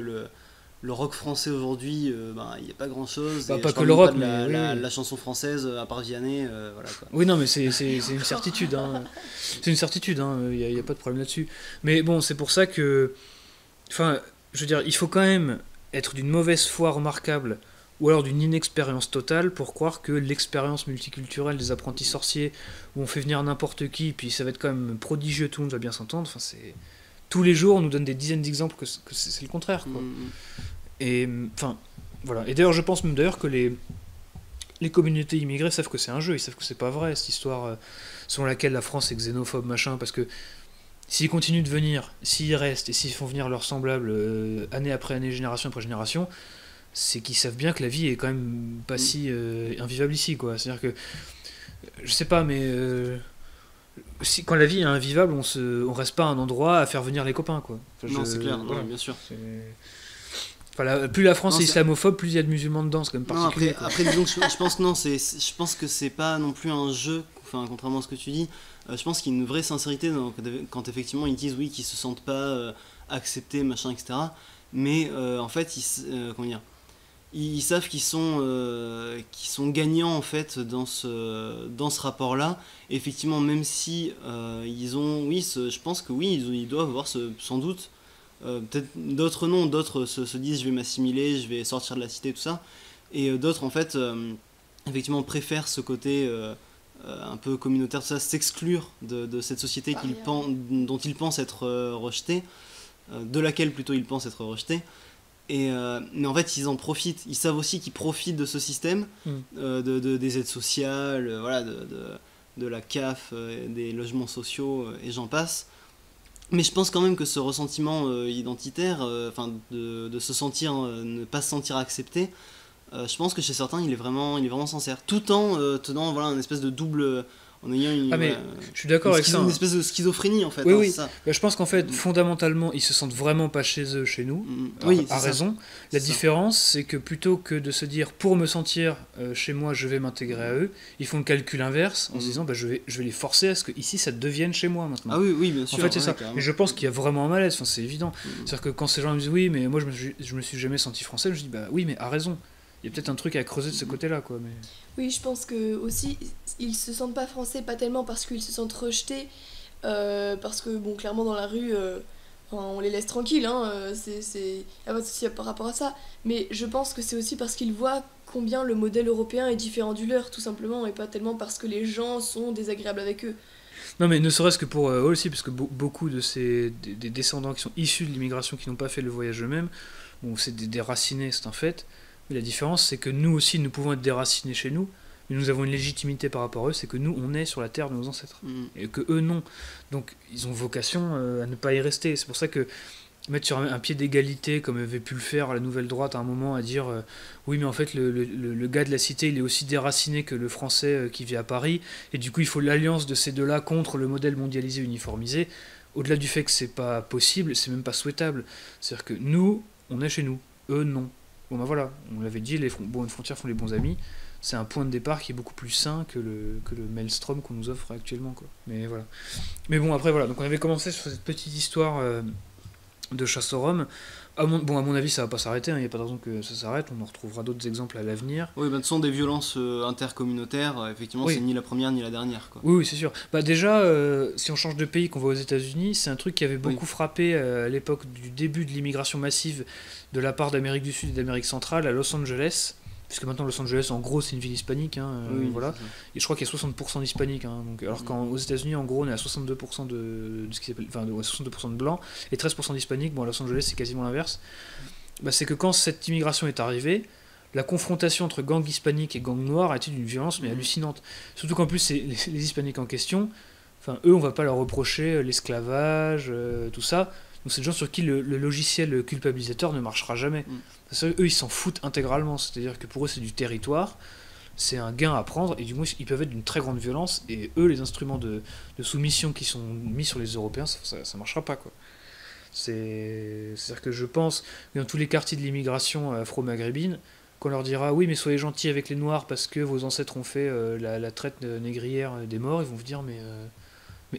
le rock français aujourd'hui, il n'y a pas grand-chose. Bah, Et pas je que parle le même rock, pas de mais oui. la chanson française, à part Vianney, voilà quoi. Oui, non, mais c'est une certitude. Hein. C'est une certitude, il n'y a pas de problème là-dessus. Mais bon, c'est pour ça que... Enfin, je veux dire, il faut quand même être d'une mauvaise foi remarquable ou alors d'une inexpérience totale pour croire que l'expérience multiculturelle des apprentis sorciers, où on fait venir n'importe qui, puis ça va être quand même prodigieux, tout le monde va bien s'entendre, enfin, c'est... Tous les jours, on nous donne des dizaines d'exemples que c'est le contraire, quoi. Et, enfin, voilà. Et d'ailleurs, je pense même d'ailleurs que les communautés immigrées savent que c'est un jeu, ils savent que c'est pas vrai, cette histoire selon laquelle la France est xénophobe, machin, parce que s'ils continuent de venir, s'ils restent, et s'ils font venir leurs semblables année après année, génération après génération, c'est qu'ils savent bien que la vie est quand même pas si invivable ici, quoi. C'est-à-dire que, je sais pas, mais quand la vie est invivable, on reste pas à un endroit à faire venir les copains, quoi. Enfin, Non, c'est clair, voilà. non, bien sûr. Enfin, plus la France Non, est c'est- islamophobe, plus il y a de musulmans dedans, c'est quand même Non, particulier. après disons que je pense que non, je pense que c'est pas non plus un jeu, enfin, contrairement à ce que tu dis. Je pense qu'il y a une vraie sincérité quand effectivement ils disent oui, qu'ils se sentent pas acceptés, machin, etc. Mais en fait, comment dire, ils savent qu'ils sont gagnants en fait dans ce rapport-là. Et effectivement, même si ils ont, oui, je pense que oui, ils doivent avoir sans doute, peut-être d'autres non, d'autres se disent je vais m'assimiler, je vais sortir de la cité, tout ça. Et d'autres en fait, effectivement, préfèrent ce côté un peu communautaire, tout ça, s'exclure de cette société dont ils pensent être rejetés, de laquelle plutôt ils pensent être rejetés. Mais en fait, ils en profitent. Ils savent aussi qu'ils profitent de ce système, des aides sociales, voilà, de la CAF, des logements sociaux, et j'en passe. Mais je pense quand même que ce ressentiment identitaire, de se sentir, ne pas se sentir accepté, je pense que chez certains, il est vraiment sincère. Tout en tenant voilà, une espèce de double... En ayant une, je suis d'accord avec ça. Une espèce de schizophrénie en fait. Oui, oui. C'est ça. Bah, je pense qu'en fait, fondamentalement, ils se sentent vraiment pas chez eux, chez nous. Oui, à raison. La différence, c'est que plutôt que de se dire pour me sentir chez moi, je vais m'intégrer à eux, ils font le calcul inverse en se disant bah, je vais les forcer à ce que ici ça devienne chez moi maintenant. Ah oui, oui, bien sûr. En fait, c'est ça. Carrément. Mais je pense qu'il y a vraiment un malaise, enfin, c'est évident. C'est-à-dire que quand ces gens me disent oui, mais moi je me suis jamais senti français, je dis bah oui, mais à raison. Il y a peut-être un truc à creuser de ce côté-là, quoi. Mais... Oui, je pense que aussi ils se sentent pas français, pas tellement parce qu'ils se sentent rejetés, parce que bon, clairement dans la rue, on les laisse tranquilles, hein, y a pas de souci par rapport à ça. Mais je pense que c'est aussi parce qu'ils voient combien le modèle européen est différent du leur, tout simplement, et pas tellement parce que les gens sont désagréables avec eux. Non, mais ne serait-ce que pour eux aussi, parce que beaucoup de des descendants qui sont issus de l'immigration, qui n'ont pas fait le voyage eux-mêmes, bon, c'est des déracinés, c'est un fait. Mais la différence, c'est que nous aussi, nous pouvons être déracinés chez nous, mais nous avons une légitimité par rapport à eux, c'est que nous, on est sur la terre de nos ancêtres, et que eux, non. Donc, ils ont vocation à ne pas y rester. C'est pour ça que mettre sur un pied d'égalité, comme avait pu le faire la Nouvelle Droite à un moment, à dire oui, mais en fait, le gars de la cité, il est aussi déraciné que le Français qui vit à Paris, et du coup, il faut l'alliance de ces deux-là contre le modèle mondialisé uniformisé. Au-delà du fait que c'est pas possible, c'est même pas souhaitable. C'est-à-dire que nous, on est chez nous, eux, non. Bon ben voilà, on l'avait dit, les frontières font les bons amis. C'est un point de départ qui est beaucoup plus sain que le maelstrom qu'on nous offre actuellement, quoi. Mais voilà. Mais bon, après voilà, donc on avait commencé sur cette petite histoire de chasse aux Roms. À mon avis, ça va pas s'arrêter, il n'y a pas de raison que ça s'arrête, on en retrouvera d'autres exemples à l'avenir. Oui, de toute façon, des violences intercommunautaires, effectivement, oui. C'est ni la première ni la dernière, quoi. Oui, c'est sûr. Bah déjà, si on change de pays, qu'on va aux États-Unis, c'est un truc qui avait beaucoup frappé à l'époque du début de l'immigration massive de la part d'Amérique du Sud et d'Amérique centrale à Los Angeles. puisque maintenant Los Angeles, en gros, c'est une ville hispanique, hein, Oui, voilà. c'est ça. Et je crois qu'il y a 60% d'hispaniques, hein, donc, alors qu'aux États-Unis, en gros, on est à 62% de ce qui s'appelle, enfin, ouais, 62% de blancs et 13% d'hispaniques. Bon, à Los Angeles, c'est quasiment l'inverse. Bah, c'est que quand cette immigration est arrivée, la confrontation entre gang hispanique et gang noir a été d'une violence mais hallucinante. Surtout qu'en plus, les hispaniques en question, enfin, eux, on va pas leur reprocher l'esclavage, tout ça. Donc c'est des gens sur qui le logiciel culpabilisateur ne marchera jamais. Parce que eux, ils s'en foutent intégralement. C'est-à-dire que pour eux, c'est du territoire, c'est un gain à prendre, et du coup, ils peuvent être d'une très grande violence. Et eux, les instruments de soumission qui sont mis sur les Européens, ça marchera pas, quoi. C'est-à-dire que je pense que dans tous les quartiers de l'immigration afro-maghrébine, qu'on leur dira oui, mais soyez gentils avec les Noirs parce que vos ancêtres ont fait la traite négrière des morts, ils vont vous dire mais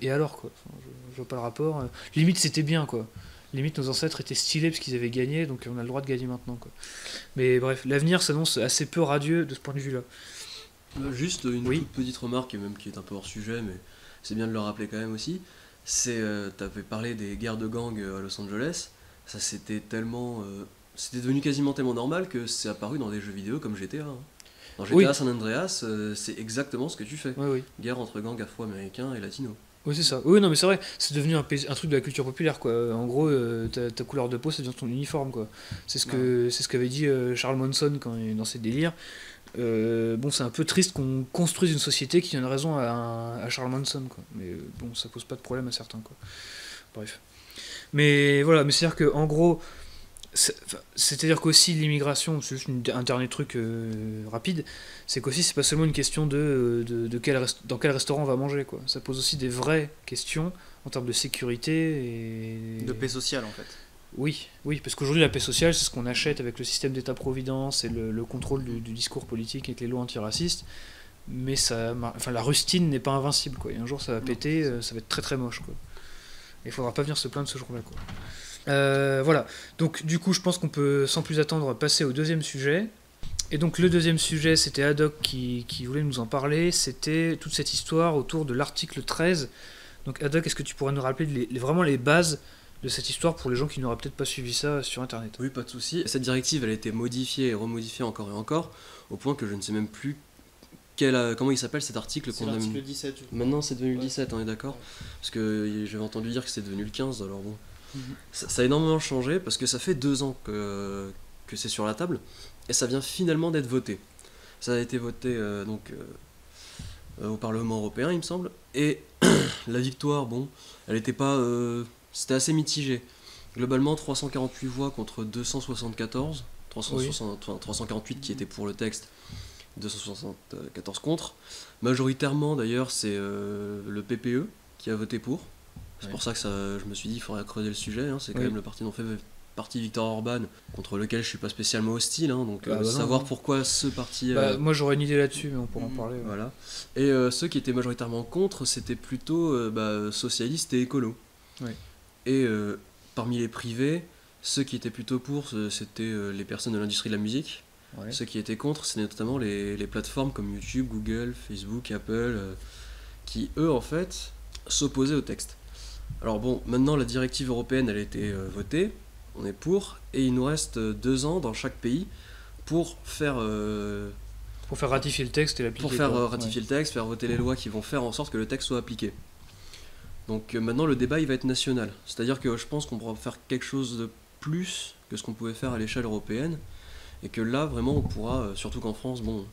et alors quoi, enfin, je vois pas le rapport. Limite c'était bien quoi. Limite nos ancêtres étaient stylés parce qu'ils avaient gagné, donc on a le droit de gagner maintenant quoi. Mais bref, l'avenir s'annonce assez peu radieux de ce point de vue là. Juste une toute petite remarque, même qui est un peu hors sujet, mais c'est bien de le rappeler quand même aussi. C'est, t'avais parlé des guerres de gangs à Los Angeles, ça c'était tellement... c'était devenu quasiment tellement normal que c'est apparu dans des jeux vidéo comme GTA. Hein. Dans GTA San Andreas, c'est exactement ce que tu fais. Guerre entre gangs afro-américains et latinos. Oui, c'est ça. Oui, non, mais c'est vrai, c'est devenu un truc de la culture populaire, quoi. En gros, ta couleur de peau, ça devient ton uniforme, quoi. C'est ce qu'avait dit Charles Manson quand il est dans ses délires. Bon, c'est un peu triste qu'on construise une société qui donne raison à Charles Manson, quoi. Mais bon, ça pose pas de problème à certains, quoi. Bref. Mais voilà, mais c'est-à-dire que en gros, c'est-à-dire qu'aussi l'immigration, c'est juste un dernier truc rapide, c'est qu'aussi c'est pas seulement une question dans quel restaurant on va manger, quoi. Ça pose aussi des vraies questions en termes de sécurité et de paix sociale en fait. Oui, parce qu'aujourd'hui la paix sociale c'est ce qu'on achète avec le système d'État-providence et le contrôle du discours politique avec les lois antiracistes, mais la rustine n'est pas invincible, quoi. Et un jour ça va péter, ça va être très très moche, quoi. Et il faudra pas venir se plaindre ce jour-là, quoi. Voilà, donc du coup je pense qu'on peut sans plus attendre passer au deuxième sujet. Et donc le deuxième sujet, c'était Haddock qui voulait nous en parler, c'était toute cette histoire autour de l'article 13. Donc Haddock, est-ce que tu pourrais nous rappeler vraiment les bases de cette histoire pour les gens qui n'auraient peut-être pas suivi ça sur internet? Oui, pas de souci. Cette directive, elle a été modifiée et remodifiée encore et encore, au point que je ne sais même plus comment il s'appelle cet article. C'est l'article 17. Maintenant c'est devenu le 17, on est d'accord, parce que j'avais entendu dire que c'était devenu le 15, alors bon. Ça a énormément changé parce que ça fait 2 ans que c'est sur la table et ça vient finalement d'être voté. Ça a été voté au Parlement européen, il me semble, et la victoire, bon, elle était pas... c'était assez mitigé. Globalement, 348 voix contre 274, 348 qui étaient pour le texte, 274 contre. Majoritairement, d'ailleurs, c'est le PPE qui a voté pour. C'est pour ça que je me suis dit qu'il faudrait creuser le sujet, hein. C'est quand même le parti dont fait partie Viktor Orban, contre lequel je suis pas spécialement hostile, hein. Donc savoir pourquoi ce parti... moi j'aurais une idée là-dessus, mais on pourra en parler. Ouais. Voilà. Et ceux qui étaient majoritairement contre, c'était plutôt socialistes et écolos. Ouais. Et parmi les privés, ceux qui étaient plutôt pour, c'était les personnes de l'industrie de la musique. Ouais. Ceux qui étaient contre, c'était notamment les plateformes comme YouTube, Google, Facebook, Apple, qui eux en fait s'opposaient au texte. Alors bon, maintenant la directive européenne elle a été votée, on est pour, et il nous reste 2 ans dans chaque pays pour faire ratifier le texte et l'appliquer. Pour faire ratifier le texte, faire voter les lois qui vont faire en sorte que le texte soit appliqué. Donc maintenant le débat il va être national, c'est-à-dire que je pense qu'on pourra faire quelque chose de plus que ce qu'on pouvait faire à l'échelle européenne, et que là vraiment on pourra, surtout qu'en France, bon,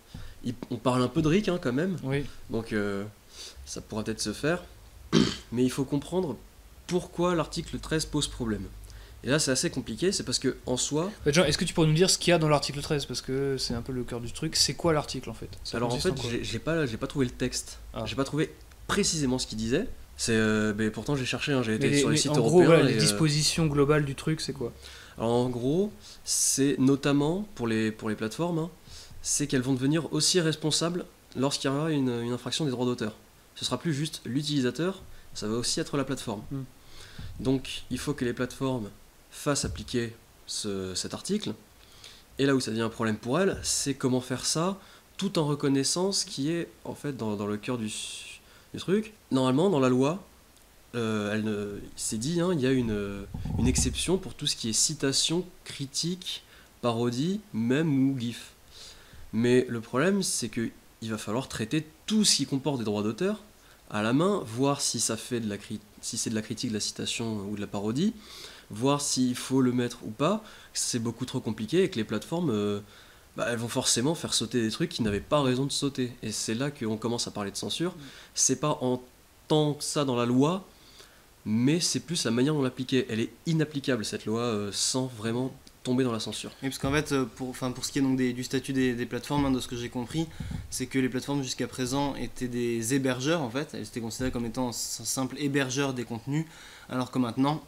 on parle un peu de RIC hein, quand même, donc ça pourra peut-être se faire, mais il faut comprendre pourquoi l'article 13 pose problème. Et là c'est assez compliqué, c'est parce que en soi... Jean, est-ce que tu pourrais nous dire ce qu'il y a dans l'article 13, parce que c'est un peu le cœur du truc, c'est quoi l'article en fait? Alors en fait j'ai pas trouvé le texte, j'ai pas trouvé précisément ce qu'il disait, mais pourtant j'ai cherché, hein, j'ai été sur les sites européens. Voilà, les dispositions globales du truc c'est quoi? Alors en gros, c'est notamment pour les plateformes, hein, c'est qu'elles vont devenir aussi responsables lorsqu'il y aura une infraction des droits d'auteur. Ce sera plus juste l'utilisateur, ça va aussi être la plateforme. Donc il faut que les plateformes fassent appliquer cet article, et là où ça devient un problème pour elles, c'est comment faire ça tout en reconnaissant ce qui est en fait dans le cœur du truc. Normalement dans la loi, c'est dit, hein, il y a une exception pour tout ce qui est citation, critique, parodie, mème ou gif. Mais le problème, c'est que il va falloir traiter tout ce qui comporte des droits d'auteur à la main, voir si ça fait si c'est de la critique, de la citation ou de la parodie, voir s'il faut le mettre ou pas. C'est beaucoup trop compliqué et que les plateformes, elles vont forcément faire sauter des trucs qui n'avaient pas raison de sauter. Et c'est là qu'on commence à parler de censure. C'est pas en tant que ça dans la loi, mais c'est plus la manière dont l'appliquer. Elle est inapplicable, cette loi, sans vraiment tomber dans la censure. Oui, parce qu'en fait, pour ce qui est donc du statut des plateformes, hein, de ce que j'ai compris, c'est que les plateformes jusqu'à présent étaient des hébergeurs, en fait. Elles étaient considérées comme étant un simple hébergeur des contenus, alors que maintenant,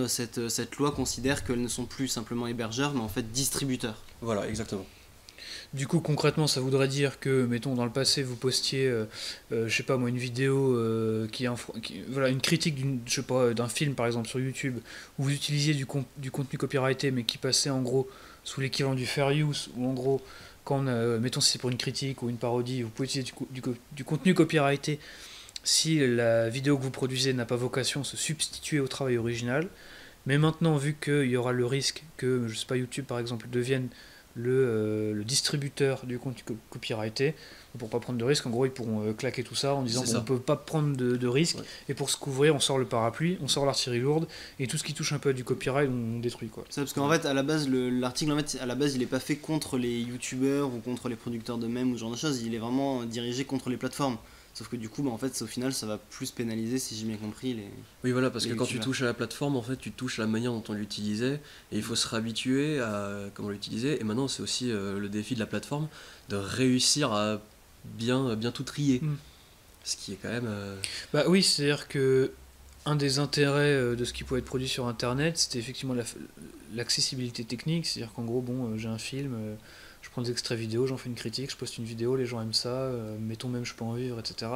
cette loi considère qu'elles ne sont plus simplement hébergeurs, mais en fait distributeurs. Voilà, exactement. Du coup, concrètement, ça voudrait dire que, mettons, dans le passé, vous postiez, je sais pas moi, une vidéo voilà, une critique je sais pas, d'un film, par exemple, sur YouTube, où vous utilisiez du contenu copyrighté, mais qui passait, en gros, sous l'équivalent du fair use, ou en gros, quand, mettons, si c'est pour une critique ou une parodie, vous pouvez utiliser du contenu copyrighté si la vidéo que vous produisez n'a pas vocation à se substituer au travail original. Mais maintenant, vu qu'il y aura le risque que, je sais pas, YouTube, par exemple, devienne le distributeur du contenu copyrighté, pour pas prendre de risque, en gros ils pourront claquer tout ça en disant qu'on ne peut pas prendre de risque, ouais. Et pour se couvrir on sort le parapluie, on sort l'artillerie lourde, et tout ce qui touche un peu à du copyright on détruit, quoi. C'est parce qu'en fait à la base l'article en fait, à la base il est pas fait contre les youtubeurs ou contre les producteurs de mèmes ou ce genre de choses, il est vraiment dirigé contre les plateformes. Sauf que du coup, en fait, au final, ça va plus pénaliser, si j'ai bien compris, les... Oui, voilà, parce que quand tu touches à la plateforme, en fait, tu touches à la manière dont on l'utilisait, et il faut se réhabituer à comment l'utiliser. Et maintenant, c'est aussi le défi de la plateforme, de réussir à bien tout trier. Ce qui est quand même... Bah oui, c'est-à-dire que un des intérêts de ce qui pouvait être produit sur Internet, c'était effectivement l'accessibilité technique. C'est-à-dire qu'en gros, j'ai un film... je prends des extraits vidéo, j'en fais une critique, je poste une vidéo, les gens aiment ça, mettons même je peux en vivre, etc.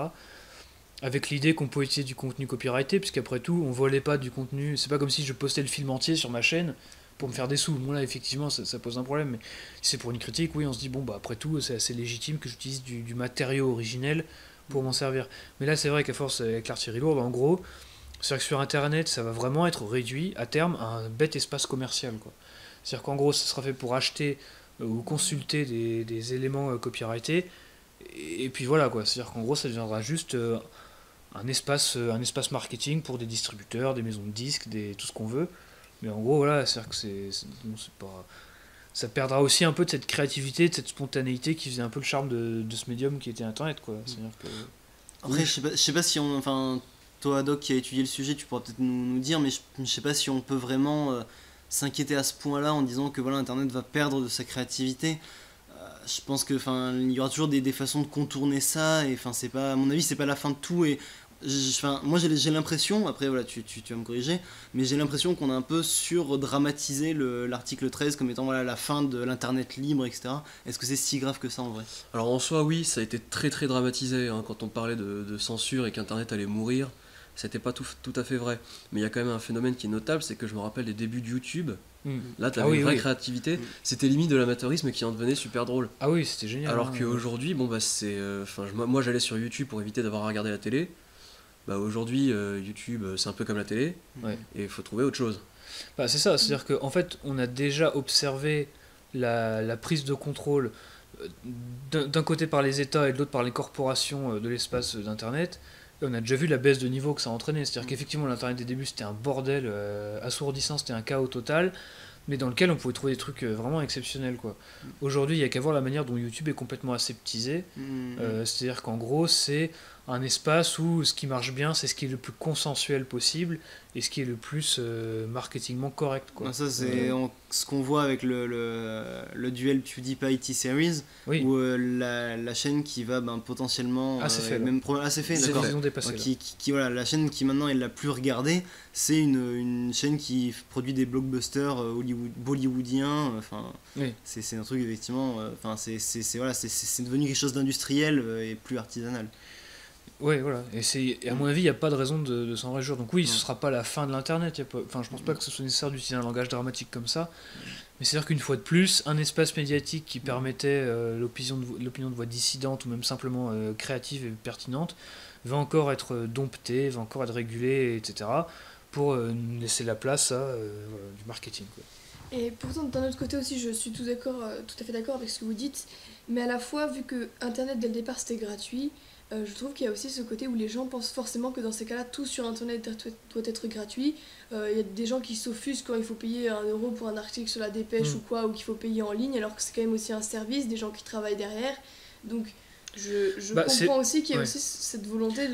Avec l'idée qu'on peut utiliser du contenu copyrighté, puisqu'après tout, on volait pas du contenu, c'est pas comme si je postais le film entier sur ma chaîne pour me faire des sous. Bon là, effectivement, ça pose un problème, mais si c'est pour une critique, oui, on se dit, après tout, c'est assez légitime que j'utilise du matériau originel pour m'en servir. Mais là, c'est vrai qu'à force, avec l'artillerie lourde, en gros, c'est-à-dire que sur Internet, ça va vraiment être réduit, à terme, à un bête espace commercial, quoi. C'est-à-dire qu'en gros, ça sera fait pour acheter ou consulter des éléments copyrightés, et puis voilà, quoi. C'est-à-dire qu'en gros ça deviendra juste un espace marketing pour des distributeurs, des maisons de disques, tout ce qu'on veut, mais en gros voilà, c'est-à-dire que c'est pas... ça perdra aussi un peu de cette créativité, de cette spontanéité qui faisait un peu le charme de ce médium qui était Internet, quoi. C'est-à-dire que... Après je sais pas si on... Enfin, toi Doc qui a étudié le sujet, tu pourras peut-être nous dire, mais je sais pas si on peut vraiment... s'inquiéter à ce point-là en disant que voilà, Internet va perdre de sa créativité. Je pense que il y aura toujours des façons de contourner ça, et c'est pas, à mon avis c'est pas la fin de tout, et moi j'ai l'impression, après voilà, tu vas me corriger, mais j'ai l'impression qu'on a un peu surdramatisé l'article 13 comme étant voilà, la fin de l'internet libre, etc. Est-ce que c'est si grave que ça en vrai? Alors en soi oui, ça a été très très dramatisé, hein, quand on parlait de censure et qu'Internet allait mourir. C'était pas tout à fait vrai, mais il y a quand même un phénomène qui est notable, c'est que je me rappelle des débuts de YouTube. Là tu avais une vraie créativité, c'était limite de l'amateurisme qui en devenait super drôle. Ah oui, c'était génial. Alors qu'aujourd'hui, c'est moi j'allais sur YouTube pour éviter d'avoir à regarder la télé. Aujourd'hui YouTube c'est un peu comme la télé, et il faut trouver autre chose. C'est ça, c'est-à-dire qu'en fait on a déjà observé la prise de contrôle d'un côté par les États et de l'autre par les corporations de l'espace d'Internet. Et on a déjà vu la baisse de niveau que ça a entraîné, c'est-à-dire qu'effectivement l'Internet des débuts c'était un bordel assourdissant, c'était un chaos total, mais dans lequel on pouvait trouver des trucs vraiment exceptionnels, quoi. Aujourd'hui il n'y a qu'à voir la manière dont YouTube est complètement aseptisé, c'est-à-dire qu'en gros c'est un espace où ce qui marche bien c'est ce qui est le plus consensuel possible et ce qui est le plus marketingement correct, quoi. Ça c'est ce qu'on voit avec le duel PewDiePie T-Series, où la chaîne qui va potentiellement c'est fait, d'accord. Voilà, la chaîne qui maintenant est la plus regardée, c'est une chaîne qui produit des blockbusters bollywoodiens, c'est un truc effectivement, c'est devenu quelque chose d'industriel et plus artisanal. Ouais, voilà, et à mon avis il n'y a pas de raison de s'en réjouir, donc oui, ce sera pas la fin de l'internet, je pense pas que ce soit nécessaire d'utiliser un langage dramatique comme ça, mais c'est à dire qu'une fois de plus, un espace médiatique qui permettait l'opinion de voix dissidente ou même simplement créative et pertinente va encore être dompté, va encore être régulé, etc., pour laisser la place à du marketing, quoi. Et pourtant, d'un autre côté aussi, je suis tout à fait d'accord avec ce que vous dites, mais à la fois, vu que Internet dès le départ c'était gratuit, je trouve qu'il y a aussi ce côté où les gens pensent forcément que dans ces cas-là, tout sur Internet doit être gratuit. Il y a des gens qui s'offusquent quand il faut payer 1 € pour un article sur la Dépêche ou quoi, ou qu'il faut payer en ligne, alors que c'est quand même aussi un service, des gens qui travaillent derrière. Donc je comprends aussi qu'il y a aussi cette volonté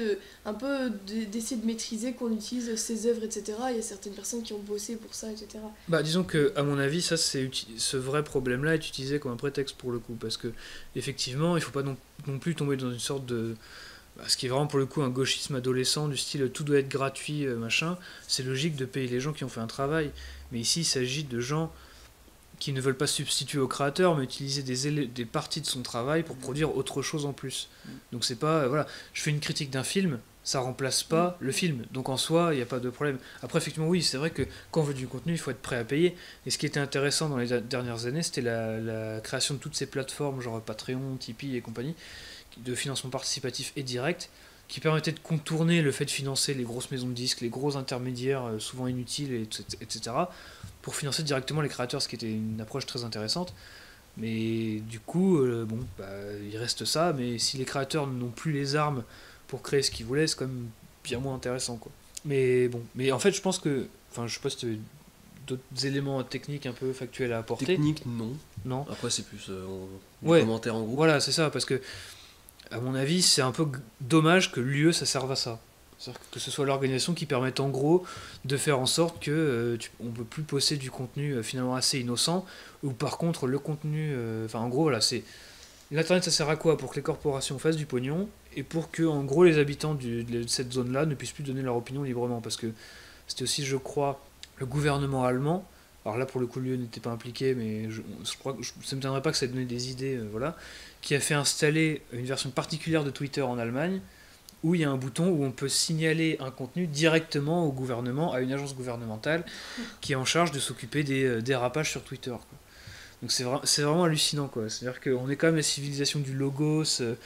d'essayer de maîtriser, qu'on utilise ses œuvres, etc. Il y a certaines personnes qui ont bossé pour ça, etc. Disons que, à mon avis, ce vrai problème-là est utilisé comme un prétexte pour le coup, parce que effectivement, il faut pas non plus tomber dans une sorte de... ce qui est vraiment pour le coup un gauchisme adolescent du style tout doit être gratuit, machin. C'est logique de payer les gens qui ont fait un travail, mais ici il s'agit de gens qui ne veulent pas se substituer au créateur, mais utiliser des parties de son travail pour produire autre chose en plus. Donc c'est pas... voilà, je fais une critique d'un film, ça remplace pas le film. Donc en soi, il n'y a pas de problème. Après, effectivement, oui, c'est vrai que quand on veut du contenu, il faut être prêt à payer. Et ce qui était intéressant dans les dernières années, c'était la création de toutes ces plateformes, genre Patreon, Tipeee et compagnie, de financement participatif et direct, qui permettaient de contourner le fait de financer les grosses maisons de disques, les gros intermédiaires souvent inutiles, etc., pour financer directement les créateurs, ce qui était une approche très intéressante. Mais du coup, il reste ça, mais si les créateurs n'ont plus les armes pour créer ce qu'ils voulaient, c'est quand même bien moins intéressant, quoi. Mais en fait, je pense que... Enfin, je sais pas si tu avais d'autres éléments techniques un peu factuels à apporter. Technique, non. Non. Après, c'est plus des commentaires en groupe. Voilà, c'est ça, parce que à mon avis, c'est un peu dommage que l'UE ça serve à ça. C'est-à-dire que ce soit l'organisation qui permette en gros de faire en sorte que on ne peut plus poster du contenu finalement assez innocent, ou par contre le contenu... en gros, voilà, c'est... L'Internet, ça sert à quoi? Pour que les corporations fassent du pognon, et pour que en gros les habitants de cette zone-là ne puissent plus donner leur opinion librement. Parce que c'était aussi, je crois, le gouvernement allemand... Alors là, pour le coup, l'UE n'était pas impliqué, mais je crois que ça ne m'étonnerait pas que ça ait donné des idées, voilà, qui a fait installer une version particulière de Twitter en Allemagne, où il y a un bouton où on peut signaler un contenu directement au gouvernement, à une agence gouvernementale, qui est en charge de s'occuper des dérapages sur Twitter, quoi. Donc c'est vraiment hallucinant, quoi. C'est-à-dire qu'on est quand même la civilisation du logos, de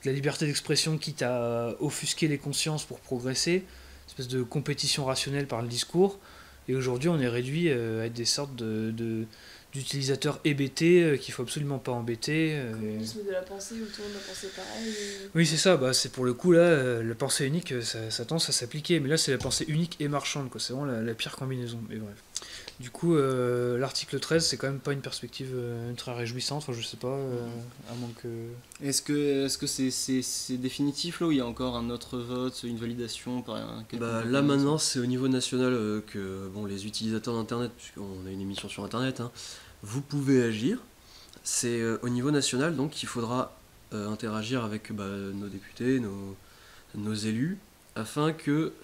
la liberté d'expression, quitte à offusquer les consciences pour progresser, une espèce de compétition rationnelle par le discours. Et aujourd'hui, on est réduit à être des sortes d'utilisateurs hébétés qu'il faut absolument pas embêter. Communisme de la pensée, où tout le monde a pensé pareil. Oui, c'est ça. C'est pour le coup, là, la pensée unique, ça tend à s'appliquer. Mais là, c'est la pensée unique et marchande, quoi. C'est vraiment la pire combinaison. Mais bref. Du coup, l'article 13, c'est quand même pas une perspective très réjouissante. Enfin, je sais pas, à moins que... Est-ce que c'est définitif là, ou il y a encore un autre vote, une validation par là maintenant, c'est au niveau national que les utilisateurs d'Internet, puisqu'on a une émission sur Internet, vous pouvez agir. C'est au niveau national, donc il faudra interagir avec nos députés, nos élus, afin que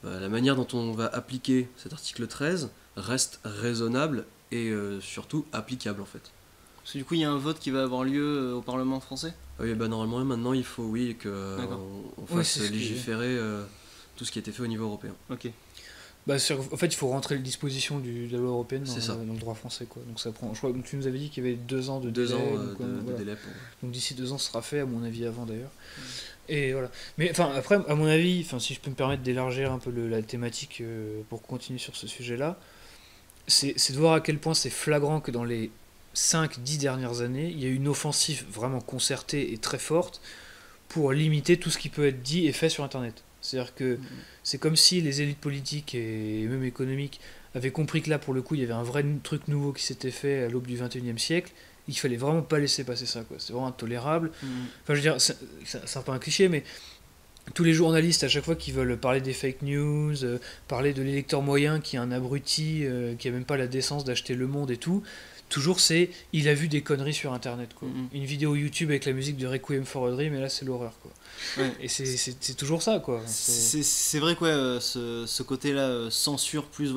la manière dont on va appliquer cet article 13 reste raisonnable et surtout applicable en fait. Parce que du coup il y a un vote qui va avoir lieu au Parlement français. Oui, normalement maintenant il faut qu'on fasse légiférer tout ce qui a été fait au niveau européen. Ok. En fait, il faut rentrer les dispositions de la loi européenne dans le droit français, quoi. Donc ça prend. Je crois que tu nous avais dit qu'il y avait 2 ans de délai. De délai donc d'ici 2 ans, ce sera fait, à mon avis, avant d'ailleurs. Et voilà. Mais après, à mon avis, si je peux me permettre d'élargir un peu la thématique pour continuer sur ce sujet-là, c'est de voir à quel point c'est flagrant que dans les 5-10 dernières années, il y a eu une offensive vraiment concertée et très forte pour limiter tout ce qui peut être dit et fait sur Internet. C'est-à-dire que c'est comme si les élites politiques et même économiques avaient compris que là, pour le coup, il y avait un vrai truc nouveau qui s'était fait à l'aube du XXIe siècle, et qu'il fallait vraiment pas laisser passer ça, quoi. C'est vraiment intolérable. Enfin, je veux dire, c'est un peu un cliché, mais tous les journalistes, à chaque fois qu'ils veulent parler des fake news, parler de l'électeur moyen qui est un abruti, qui a même pas la décence d'acheter Le Monde et tout, toujours c'est il a vu des conneries sur Internet, quoi. Une vidéo YouTube avec la musique de Requiem for a Dream, et là c'est l'horreur, quoi. Ouais. Et c'est toujours ça, quoi. C'est vrai, quoi, ce côté-là, censure, plus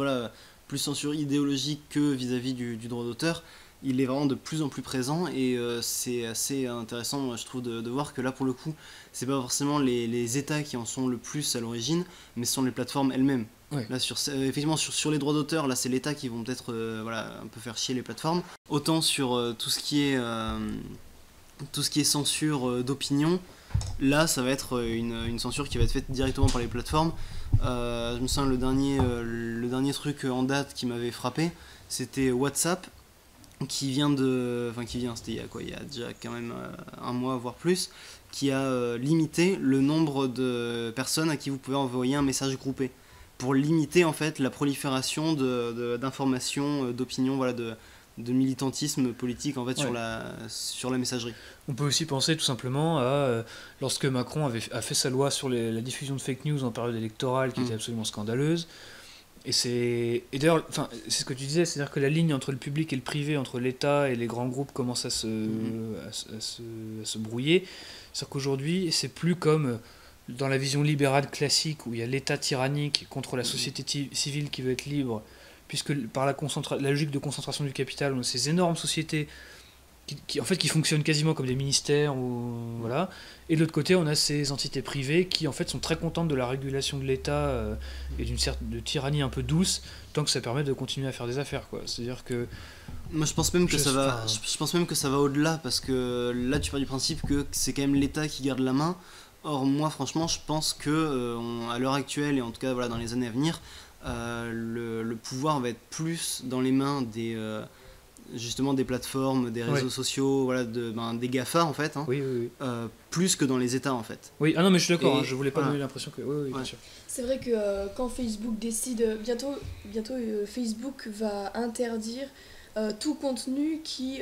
censure idéologique que vis-à-vis du droit d'auteur, il est vraiment de plus en plus présent, et c'est assez intéressant, je trouve, de voir que là, pour le coup, c'est pas forcément les États qui en sont le plus à l'origine, mais ce sont les plateformes elles-mêmes. Ouais. Là, effectivement, sur les droits d'auteur, là, c'est l'État qui vont peut-être un peu faire chier les plateformes. Autant sur tout ce qui est censure d'opinion, Là, ça va être une censure qui va être faite directement par les plateformes. Je me souviens, le dernier truc en date qui m'avait frappé, c'était WhatsApp, c'était il y a déjà quand même un mois, voire plus, qui a limité le nombre de personnes à qui vous pouvez envoyer un message groupé, pour limiter en fait la prolifération d'informations, d'opinions, voilà, de militantisme politique en fait sur la messagerie. On peut aussi penser tout simplement à lorsque Macron a fait sa loi sur la diffusion de fake news en période électorale qui était absolument scandaleuse. Et d'ailleurs, c'est ce que tu disais, c'est-à-dire que la ligne entre le public et le privé, entre l'État et les grands groupes commence à se brouiller. C'est-à-dire qu'aujourd'hui, c'est plus comme dans la vision libérale classique où il y a l'État tyrannique contre la société civile qui veut être libre, puisque par la logique de concentration du capital, on a ces énormes sociétés qui fonctionnent quasiment comme des ministères, voilà. Et de l'autre côté, on a ces entités privées qui en fait sont très contentes de la régulation de l'État et d'une certaine de tyrannie un peu douce, tant que ça permet de continuer à faire des affaires, quoi. C'est-à-dire que moi je pense même que je pense même que ça va au-delà, parce que là tu pars du principe que c'est quand même l'État qui garde la main. Or moi franchement je pense que à l'heure actuelle, et en tout cas voilà, dans les années à venir, le pouvoir va être plus dans les mains justement des plateformes, des réseaux sociaux, voilà, des GAFA en fait, oui. plus que dans les États en fait. Oui, ah non mais je suis d'accord, je voulais pas donner l'impression que... Oui, bien sûr. C'est vrai que quand Facebook décide, bientôt Facebook va interdire tout contenu qui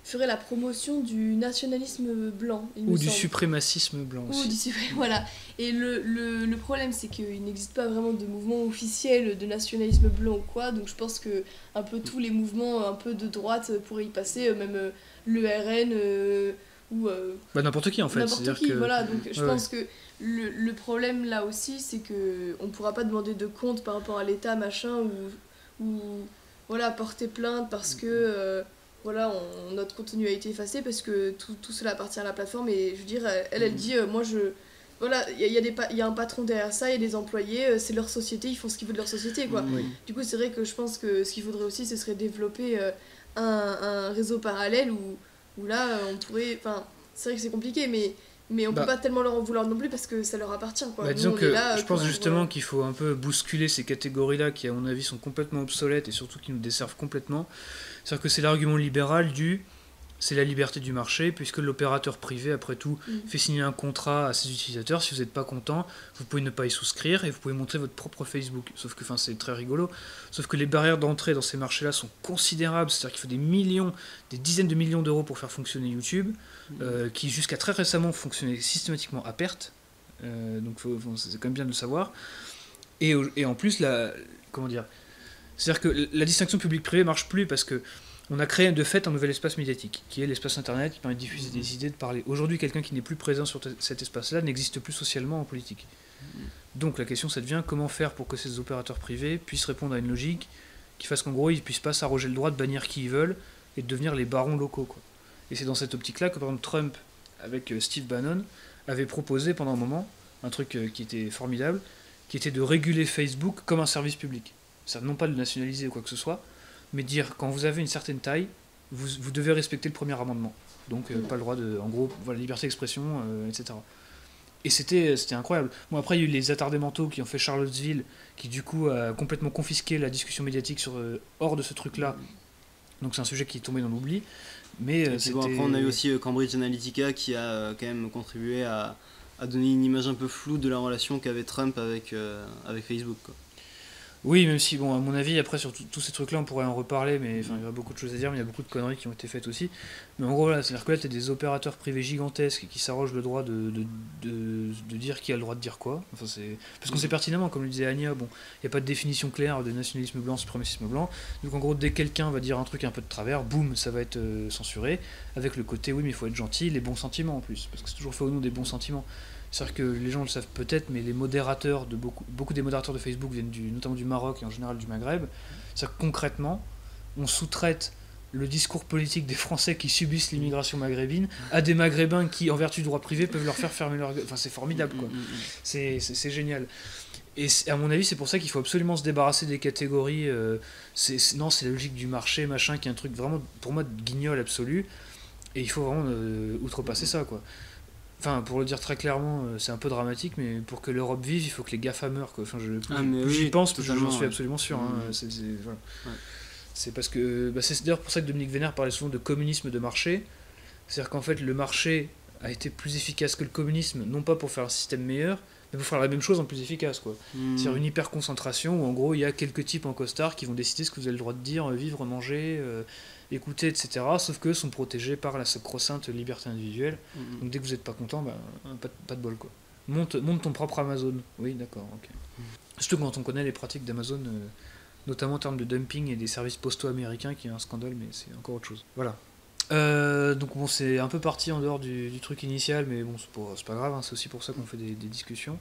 ferait la promotion du nationalisme blanc. Ou du suprémacisme blanc aussi. Voilà. Et le problème, c'est qu'il n'existe pas vraiment de mouvement officiel de nationalisme blanc ou quoi, donc je pense que un peu tous les mouvements un peu de droite pourraient y passer, même le RN ou... n'importe qui en fait. N'importe qui, voilà. Donc je pense que le problème là aussi, c'est qu'on ne pourra pas demander de compte par rapport à l'État, machin, ou voilà, porter plainte parce que notre contenu a été effacé, parce que tout cela appartient à la plateforme. Et je veux dire, elle dit, voilà, il y a un patron derrière ça, il y a des employés, c'est leur société, ils font ce qu'ils veulent de leur société, quoi. Du coup, c'est vrai que je pense que ce qu'il faudrait aussi, ce serait développer un réseau parallèle où là, on pourrait... Enfin, c'est vrai que c'est compliqué, mais on peut pas tellement leur en vouloir non plus, parce que ça leur appartient, quoi. Disons que je pense justement qu'il faut un peu bousculer ces catégories-là qui, à mon avis, sont complètement obsolètes et surtout qui nous desservent complètement. C'est-à-dire que c'est l'argument libéral c'est la liberté du marché, puisque l'opérateur privé, après tout, fait signer un contrat à ses utilisateurs. Si vous n'êtes pas content, vous pouvez ne pas y souscrire et vous pouvez montrer votre propre Facebook. Sauf que c'est très rigolo. Sauf que les barrières d'entrée dans ces marchés-là sont considérables. C'est-à-dire qu'il faut des dizaines de millions d'euros pour faire fonctionner YouTube, qui jusqu'à très récemment fonctionnait systématiquement à perte. Donc c'est quand même bien de le savoir. Et en plus, comment dire, c'est-à-dire que la distinction public-privé marche plus, parce que on a créé de fait un nouvel espace médiatique, qui est l'espace internet, qui permet de diffuser des idées, de parler. Aujourd'hui, quelqu'un qui n'est plus présent sur cet espace-là n'existe plus socialement en politique. Donc la question, ça devient comment faire pour que ces opérateurs privés puissent répondre à une logique qui fasse qu'en gros, ils ne puissent pas s'arroger le droit de bannir qui ils veulent et de devenir les barons locaux, quoi. Et c'est dans cette optique-là que, par exemple, Trump, avec Steve Bannon, avait proposé pendant un moment un truc qui était formidable, qui était de réguler Facebook comme un service public. C'est non pas de le nationaliser ou quoi que ce soit, mais dire, quand vous avez une certaine taille, vous devez respecter le premier amendement. Donc pas le droit en gros, voilà, liberté d'expression, etc. Et c'était incroyable. Bon, après, il y a eu les attardés mentaux qui ont fait Charlottesville, qui du coup a complètement confisqué la discussion médiatique hors de ce truc-là. Donc c'est un sujet qui est tombé dans l'oubli. Mais après, on a eu aussi Cambridge Analytica qui a quand même contribué à donner une image un peu floue de la relation qu'avait Trump avec Facebook, quoi. Oui, même si, bon, à mon avis, après, sur tous ces trucs-là, on pourrait en reparler, mais il y a beaucoup de choses à dire, mais il y a beaucoup de conneries qui ont été faites aussi. Mais en gros, voilà, c'est-à-dire que là, tu as des opérateurs privés gigantesques qui s'arrogent le droit de dire qui a le droit de dire quoi. Enfin, parce qu'on sait pertinemment, comme le disait Anya, bon, il n'y a pas de définition claire de nationalisme blanc, suprémacisme blanc. Donc en gros, dès que quelqu'un va dire un truc un peu de travers, boum, ça va être censuré, avec le côté, oui, mais il faut être gentil, les bons sentiments en plus, parce que c'est toujours fait au nom des bons sentiments. C'est-à-dire que les gens le savent peut-être, mais les modérateurs beaucoup des modérateurs de Facebook viennent notamment du Maroc et en général du Maghreb. C'est-à-dire que concrètement, on sous-traite le discours politique des Français qui subissent l'immigration maghrébine à des Maghrébins qui, en vertu du droit privé, peuvent leur faire fermer leur gueule. Enfin, c'est formidable, quoi. C'est génial. Et à mon avis, c'est pour ça qu'il faut absolument se débarrasser des catégories. Non, c'est la logique du marché, machin, qui est un truc vraiment, pour moi, de guignol absolu. Et il faut vraiment outrepasser ça, quoi. Enfin, pour le dire très clairement, c'est un peu dramatique, mais pour que l'Europe vive, il faut que les GAFA meurent, quoi. Enfin, plus j'y pense, plus j'en suis absolument sûr. Hein. Voilà. Ouais. C'est parce que... c'est d'ailleurs pour ça que Dominique Vénère parlait souvent de communisme de marché. C'est-à-dire qu'en fait, le marché a été plus efficace que le communisme, non pas pour faire un système meilleur, mais pour faire la même chose en plus efficace, quoi. C'est-à-dire une hyper-concentration où, en gros, il y a quelques types en costard qui vont décider ce que vous avez le droit de dire, vivre, manger, écouter, etc. Sauf qu'eux sont protégés par la sacro-sainte liberté individuelle. Donc dès que vous n'êtes pas content, pas de bol, quoi. Monte ton propre Amazon. Oui, d'accord, ok. Surtout quand on connaît les pratiques d'Amazon, notamment en termes de dumping et des services postaux américains, qui est un scandale, mais c'est encore autre chose. Voilà. Donc bon, c'est un peu parti en dehors du truc initial, mais bon, c'est pas grave, hein, c'est aussi pour ça qu'on fait des discussions.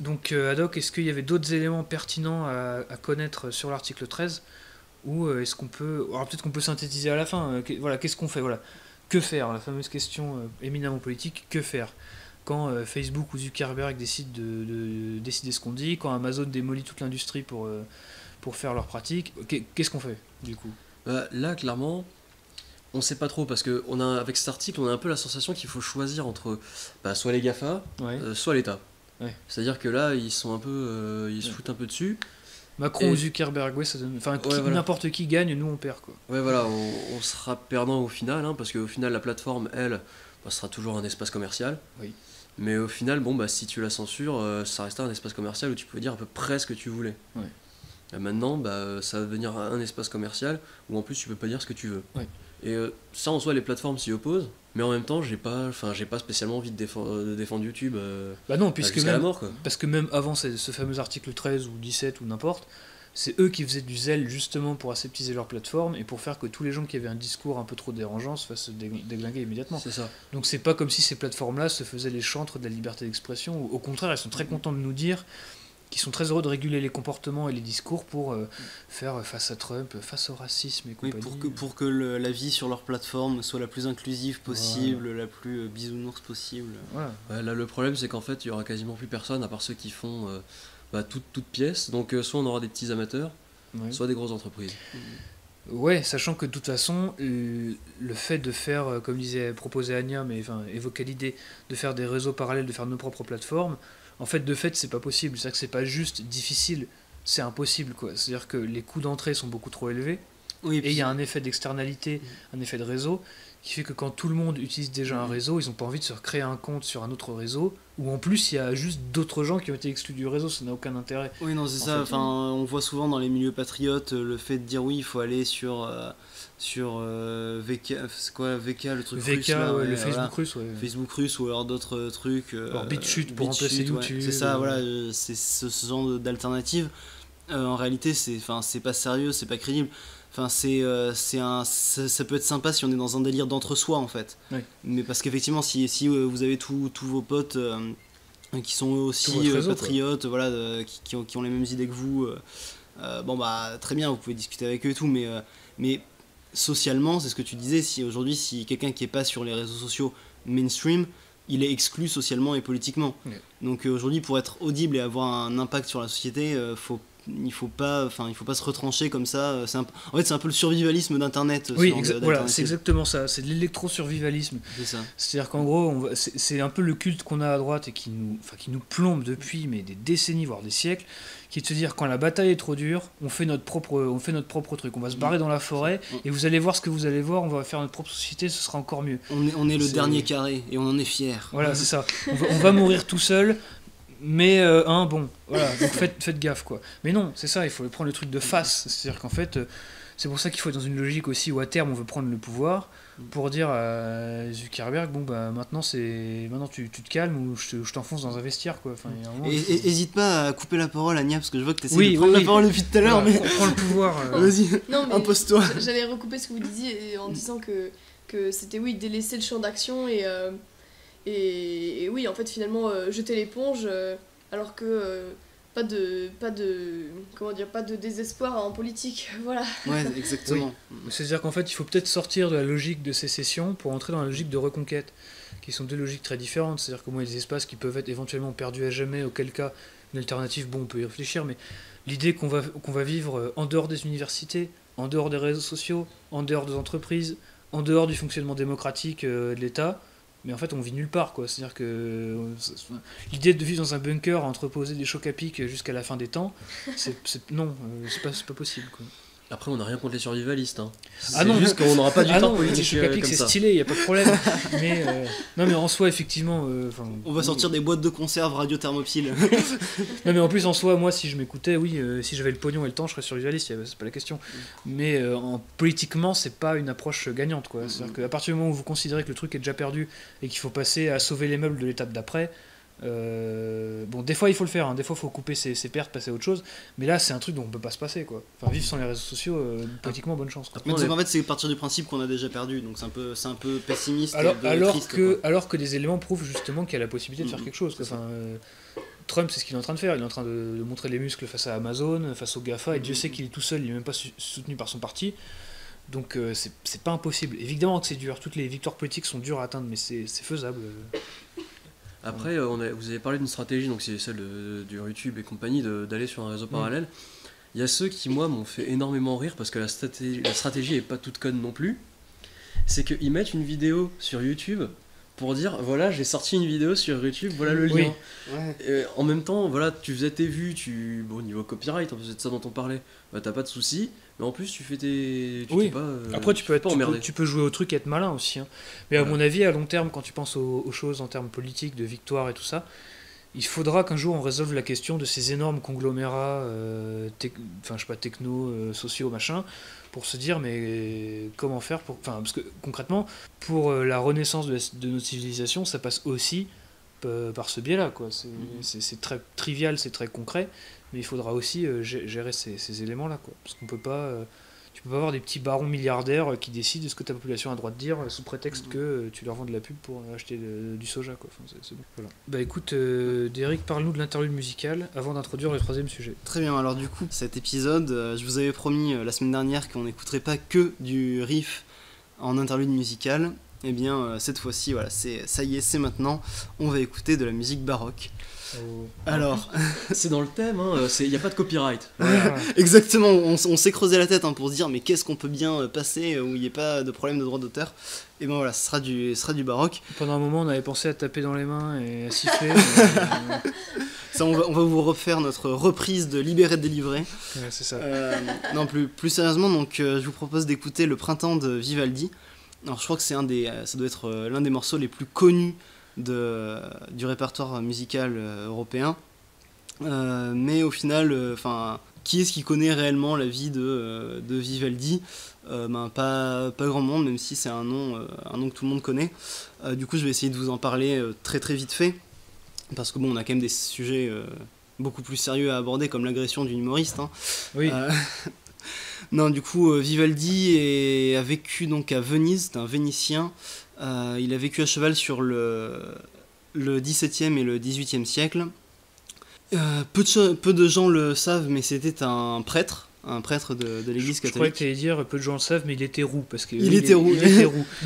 Donc Haddock, est-ce qu'il y avait d'autres éléments pertinents à connaître sur l'article 13, ou est-ce qu'on peut... Alors peut-être qu'on peut synthétiser à la fin, voilà, qu'est-ce qu'on fait, voilà. Que faire, la fameuse question éminemment politique, que faire quand Facebook ou Zuckerberg décident de décider ce qu'on dit, quand Amazon démolit toute l'industrie pour faire leurs pratiques, qu'est-ce qu'on fait, du coup? Là, clairement, on sait pas trop parce que avec cet article, on a un peu la sensation qu'il faut choisir entre soit les GAFA, soit l'État. Ouais. C'est-à-dire que là, ils sont un peu, ils se foutent un peu dessus. Macron ou Zuckerberg, ça donne... Enfin, voilà. N'importe qui gagne, nous on perd, quoi. Ouais, voilà, on sera perdant au final, hein, parce qu'au final, la plateforme, elle, sera toujours un espace commercial. Oui. Mais au final, si tu la censures, ça restera un espace commercial où tu peux dire à peu près ce que tu voulais. Ouais. Maintenant, ça va devenir un espace commercial où en plus tu peux pas dire ce que tu veux. Ouais. Et ça, en soi, les plateformes s'y opposent, mais en même temps, j'ai pas spécialement envie de défendre YouTube. Non, puisque jusqu'à la mort, quoi. Parce que même avant ce fameux article 13 ou 17 ou n'importe, c'est eux qui faisaient du zèle justement pour aseptiser leur plateforme et pour faire que tous les gens qui avaient un discours un peu trop dérangeant se fassent déglinguer immédiatement. C'est ça. Donc c'est pas comme si ces plateformes-là se faisaient les chantres de la liberté d'expression. Au contraire, elles sont très contentes de nous dire qui sont très heureux de réguler les comportements et les discours pour faire face à Trump, face au racisme et compagnie. Oui, pour que la vie sur leur plateforme soit la plus inclusive possible, la plus bisounours possible. Voilà. Ouais, là, le problème, c'est qu'en fait, il y aura quasiment plus personne à part ceux qui font toute pièce. Donc, soit on aura des petits amateurs, soit des grosses entreprises. Ouais, sachant que de toute façon, le fait de faire, comme proposait Anya, mais évoquait l'idée de faire des réseaux parallèles, de faire nos propres plateformes, en fait, c'est pas possible. C'est-à-dire que c'est pas juste difficile, c'est impossible, quoi. C'est-à-dire que les coûts d'entrée sont beaucoup trop élevés, et il y a un effet d'externalité, un effet de réseau, qui fait que quand tout le monde utilise déjà un réseau, ils ont pas envie de se recréer un compte sur un autre réseau, où en plus il y a juste d'autres gens qui ont été exclus du réseau, ça n'a aucun intérêt. Oui, non, c'est ça. On voit souvent dans les milieux patriotes le fait de dire oui, il faut aller sur VK, c'est quoi VK, le truc VK, russe là, le Facebook russe, Facebook russe ou alors d'autres trucs. BitChute pour remplacer YouTube. C'est ça, voilà, c'est ce genre d'alternative. En réalité, c'est pas sérieux, c'est pas crédible. Enfin, ça peut être sympa si on est dans un délire d'entre-soi en fait. Oui. Mais parce qu'effectivement, si vous avez tous vos potes qui sont aussi réseau, patriotes, voilà, qui ont les mêmes idées que vous, très bien, vous pouvez discuter avec eux et tout, mais socialement, c'est ce que tu disais, si quelqu'un qui est pas sur les réseaux sociaux mainstream, il est exclu socialement et politiquement. Oui. Donc aujourd'hui, pour être audible et avoir un impact sur la société, il faut pas se retrancher comme ça. En fait, c'est un peu le survivalisme d'internet. Oui, voilà, c'est exactement ça. C'est de l'électro-survivalisme. C'est ça. C'est-à-dire qu'en gros, c'est un peu le culte qu'on a à droite et qui nous plombe depuis des décennies, voire des siècles, qui est de se dire quand la bataille est trop dure, on fait notre propre truc. On va se barrer dans la forêt et vous allez voir ce que vous allez voir. On va faire notre propre société, ce sera encore mieux. On est le dernier carré et on en est fier. Voilà, c'est ça. On va mourir tout seul. Mais bon, voilà, donc faites gaffe, quoi. Mais non, c'est ça, il faut prendre le truc de face. C'est-à-dire qu'en fait, c'est pour ça qu'il faut être dans une logique aussi où à terme on veut prendre le pouvoir pour dire à Zuckerberg, maintenant tu te calmes ou je t'enfonce dans un vestiaire, quoi. Enfin, et hésite pas à couper la parole, Anya, parce que je vois que tu essaies de prendre la parole depuis tout à l'heure. Voilà, mais prends le pouvoir. Vas-y, impose-toi. J'allais recouper ce que vous disiez en disant que c'était délaisser le champ d'action et oui, en fait, finalement, jeter l'éponge, alors que pas de désespoir en politique, voilà. Ouais, exactement. Oui. C'est-à-dire qu'en fait, il faut peut-être sortir de la logique de sécession pour entrer dans la logique de reconquête, qui sont deux logiques très différentes. C'est-à-dire qu'au moins, il y a des espaces qui peuvent être éventuellement perdus à jamais, auquel cas, une alternative, on peut y réfléchir, mais l'idée qu'on va vivre en dehors des universités, en dehors des réseaux sociaux, en dehors des entreprises, en dehors du fonctionnement démocratique de l'État, Mais en fait, on vit nulle part, quoi. C'est-à-dire que l'idée de vivre dans un bunker, à entreposer des chocs à pic jusqu'à la fin des temps, non, c'est pas possible, quoi. Après, on n'a rien contre les survivalistes. Hein. Ah non, juste qu'on n'aura pas du temps politique. Les chocs à pic, c'est stylé, il n'y a pas de problème. Mais non, mais en soi, effectivement. On va sortir des boîtes de conserve radio thermopile. Non, mais en plus, en soi, moi, si je m'écoutais, oui, si j'avais le pognon et le temps, je serais survivaliste, c'est pas la question. Mais politiquement, c'est pas une approche gagnante, quoi. C'est-à-dire qu'à partir du moment où vous considérez que le truc est déjà perdu et qu'il faut passer à sauver les meubles de l'étape d'après. Bon, des fois il faut le faire, hein. Des fois il faut couper ses pertes, passer à autre chose, mais là c'est un truc dont on peut pas se passer, quoi. Enfin, vivre sans les réseaux sociaux, politiquement, bonne chance, quoi. Mais donc, en fait, c'est partir du principe qu'on a déjà perdu, donc c'est un peu pessimiste. Alors que des éléments prouvent justement qu'il y a la possibilité de faire quelque chose, quoi. Enfin, Trump, c'est ce qu'il est en train de faire, il est en train de montrer les muscles face à Amazon, face aux GAFA, et Dieu sait qu'il est tout seul, il est même pas soutenu par son parti. Donc c'est pas impossible. Évidemment que c'est dur, toutes les victoires politiques sont dures à atteindre, mais c'est faisable. Après, vous avez parlé d'une stratégie, donc c'est celle du YouTube et compagnie, d'aller sur un réseau parallèle. Il y a ceux qui, moi, m'ont fait énormément rire parce que la stratégie est pas toute conne non plus. C'est qu'ils mettent une vidéo sur YouTube pour dire voilà, j'ai sorti une vidéo sur YouTube, voilà le lien. Oui. Ouais. En même temps, voilà, tu faisais tes vues, bon, niveau copyright, c'est de ça dont on parlait, bah, t'as pas de soucis, mais en plus tu fais tes. Oui. Pas, après, tu peux jouer au truc et être malin aussi, hein. Mais à mon avis, à long terme, quand tu penses aux choses en termes politiques, de victoire et tout ça, il faudra qu'un jour on résolve la question de ces énormes conglomérats techno, sociaux, machin, pour se dire mais comment faire pour. Enfin, parce que concrètement, pour la renaissance de notre civilisation, ça passe aussi par ce biais-là, quoi. C'est très trivial, c'est très concret, mais il faudra aussi gérer ces éléments-là, quoi. Parce qu'on peut pas. Tu peux pas avoir des petits barons milliardaires qui décident de ce que ta population a le droit de dire sous prétexte que tu leur vends de la pub pour acheter du soja, quoi. Enfin, c'est bon. Voilà. Bah écoute, Derek, parle-nous de l'interlude musicale avant d'introduire le troisième sujet. Très bien, alors du coup, cet épisode, je vous avais promis la semaine dernière qu'on n'écouterait pas que du riff en interlude musicale. Eh bien, cette fois-ci, voilà, ça y est, c'est maintenant, on va écouter de la musique baroque. Oh. Alors, c'est dans le thème, il n'y a pas de copyright. Voilà. Exactement, on s'est creusé la tête pour se dire mais qu'est-ce qu'on peut bien passer où il n'y ait pas de problème de droit d'auteur. Et ben voilà, ce sera du baroque. Pendant un moment, on avait pensé à taper dans les mains et à siffler. Ça, on va vous refaire notre reprise de Libéré de délivré. Ouais, c'est ça. Non, plus sérieusement, donc je vous propose d'écouter Le Printemps de Vivaldi. Alors je crois que ça doit être l'un des morceaux les plus connus du répertoire musical européen. Mais au final, qui est-ce qui connaît réellement la vie de Vivaldi? Pas grand monde, même si c'est un nom que tout le monde connaît. Du coup, je vais essayer de vous en parler très très vite fait, parce que bon, on a quand même des sujets beaucoup plus sérieux à aborder, comme l'agression d'une humoriste. Hein. Oui. Non, du coup, Vivaldi a vécu donc à Venise, c'est un Vénitien. Il a vécu à cheval sur le XVIIe et le XVIIIe siècle. Peu de gens le savent, mais c'était un prêtre de l'église catholique. Je croyais que tu allais dire peu de gens le savent, mais il était roux. Parce que il était roux.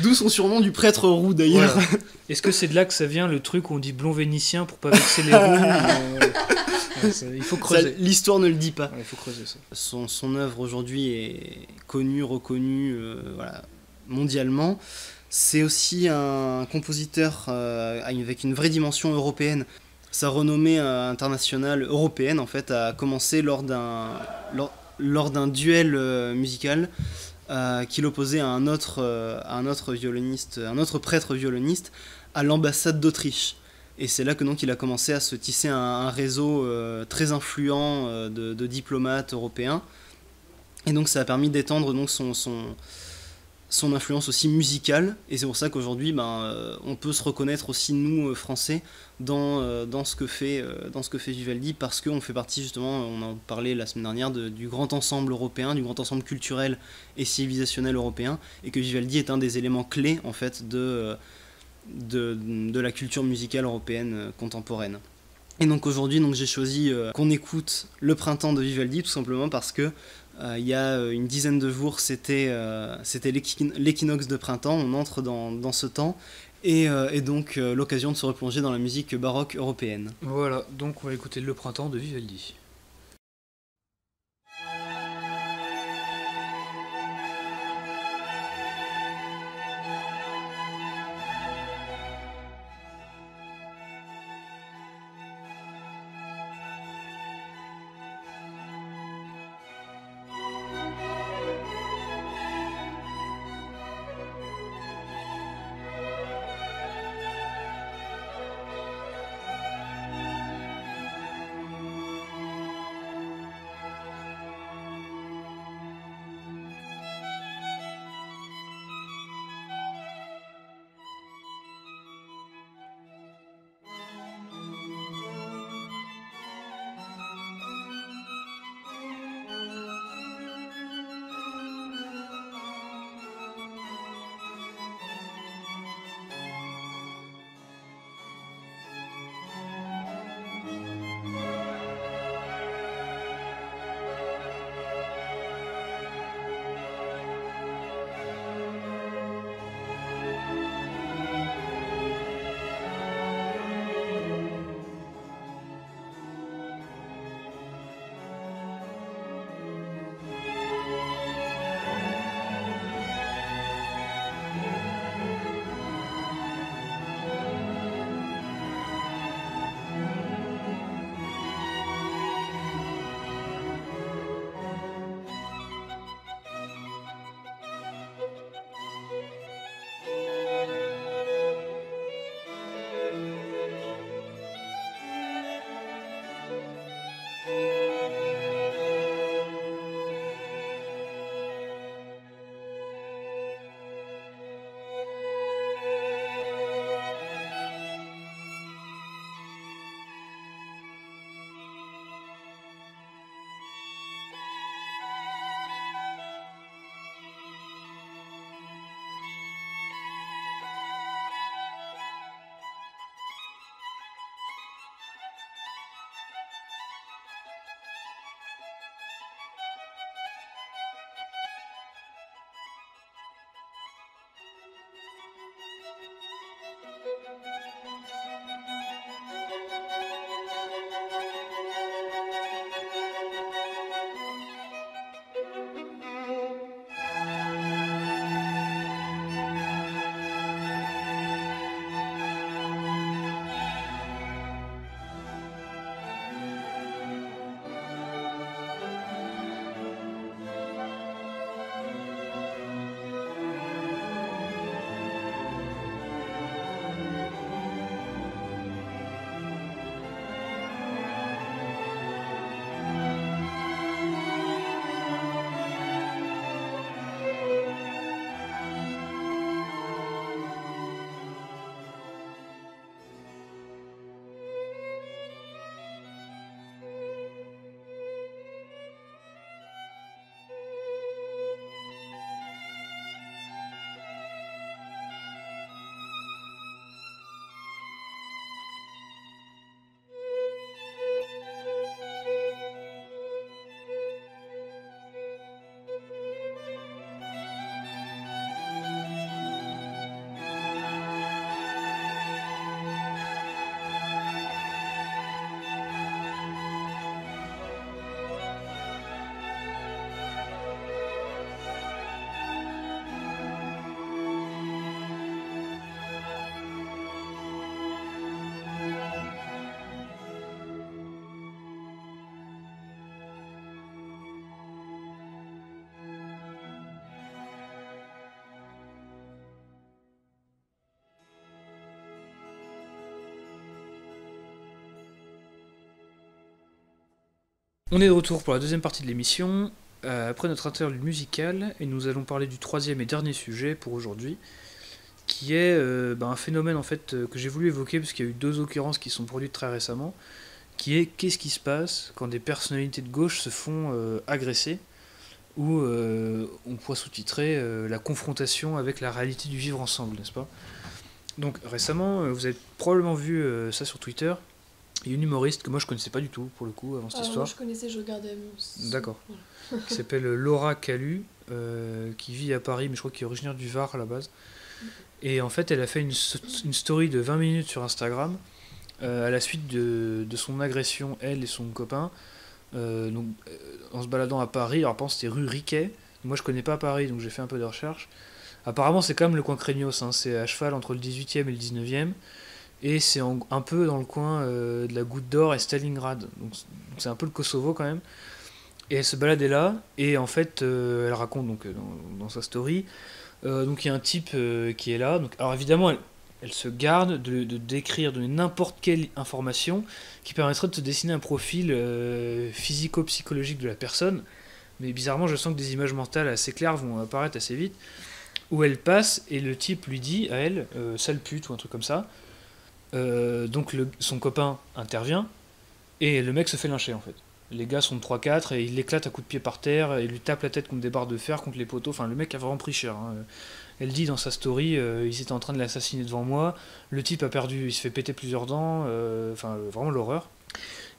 D'où son surnom du prêtre roux d'ailleurs. Voilà. Est-ce que c'est de là que ça vient le truc où on dit blond vénitien pour pas vexer les roux? Il faut creuser. L'histoire ne le dit pas. Il faut creuser ça. Son œuvre aujourd'hui est connue, reconnue mondialement. C'est aussi un compositeur avec une vraie dimension européenne. Sa renommée internationale européenne en fait a commencé lors d'un duel musical qu'il opposait à un autre violoniste, un autre prêtre violoniste à l'ambassade d'Autriche. Et c'est là que donc il a commencé à se tisser un réseau très influent de diplomates européens. Et donc ça a permis d'étendre donc son influence aussi musicale, et c'est pour ça qu'aujourd'hui on peut se reconnaître aussi nous Français dans ce que fait Vivaldi, parce qu'on fait partie justement, on en parlait la semaine dernière, du grand ensemble européen, du grand ensemble culturel et civilisationnel européen, et que Vivaldi est un des éléments clés en fait de la culture musicale européenne contemporaine. Et donc aujourd'hui j'ai choisi qu'on écoute Le Printemps de Vivaldi, tout simplement parce que il y a une dizaine de jours, c'était l'équinoxe de printemps, on entre dans ce temps, et donc l'occasion de se replonger dans la musique baroque européenne. Voilà, donc on va écouter Le Printemps de Vivaldi. On est de retour pour la deuxième partie de l'émission, après notre interlude musical, et nous allons parler du troisième et dernier sujet pour aujourd'hui, qui est un phénomène en fait que j'ai voulu évoquer parce qu'il y a eu 2 occurrences qui sont produites très récemment, qui est qu'est-ce qui se passe quand des personnalités de gauche se font agresser, ou on pourrait sous-titrer la confrontation avec la réalité du vivre ensemble, n'est-ce pas? Donc récemment, vous avez probablement vu ça sur Twitter. Il y a une humoriste que moi je connaissais pas du tout pour le coup avant cette histoire. Moi je connaissais, je regardais. D'accord. Voilà. Qui s'appelle Laura Calu, qui vit à Paris, mais je crois qu'elle est originaire du Var à la base. Et en fait, elle a fait une story de 20 minutes sur Instagram à la suite de son agression, elle et son copain, en se baladant à Paris. Alors, je pense que c'était rue Riquet. Moi je connais pas Paris, donc j'ai fait un peu de recherche. Apparemment, c'est quand même le coin craignos, hein. C'est à cheval entre le 18e et le 19e. Et c'est un peu dans le coin de la Goutte d'Or et Stalingrad. Donc c'est un peu le Kosovo quand même. Et elle se baladait là, et en fait, elle raconte donc, dans sa story, donc il y a un type qui est là. Donc, alors évidemment, elle se garde de décrire, donner n'importe quelle information qui permettrait de se dessiner un profil physico-psychologique de la personne. Mais bizarrement, je sens que des images mentales assez claires vont apparaître assez vite. Où elle passe, et le type lui dit à elle, sale pute ou un truc comme ça. Donc son copain intervient et le mec se fait lyncher en fait. Les gars sont de 3-4 et il l'éclate à coups de pied par terre et il lui tape la tête contre des barres de fer, contre les poteaux. Enfin, le mec a vraiment pris cher, hein. Elle dit dans sa story, ils étaient en train de l'assassiner devant moi. Le type a perdu, il se fait péter plusieurs dents. Enfin, vraiment l'horreur.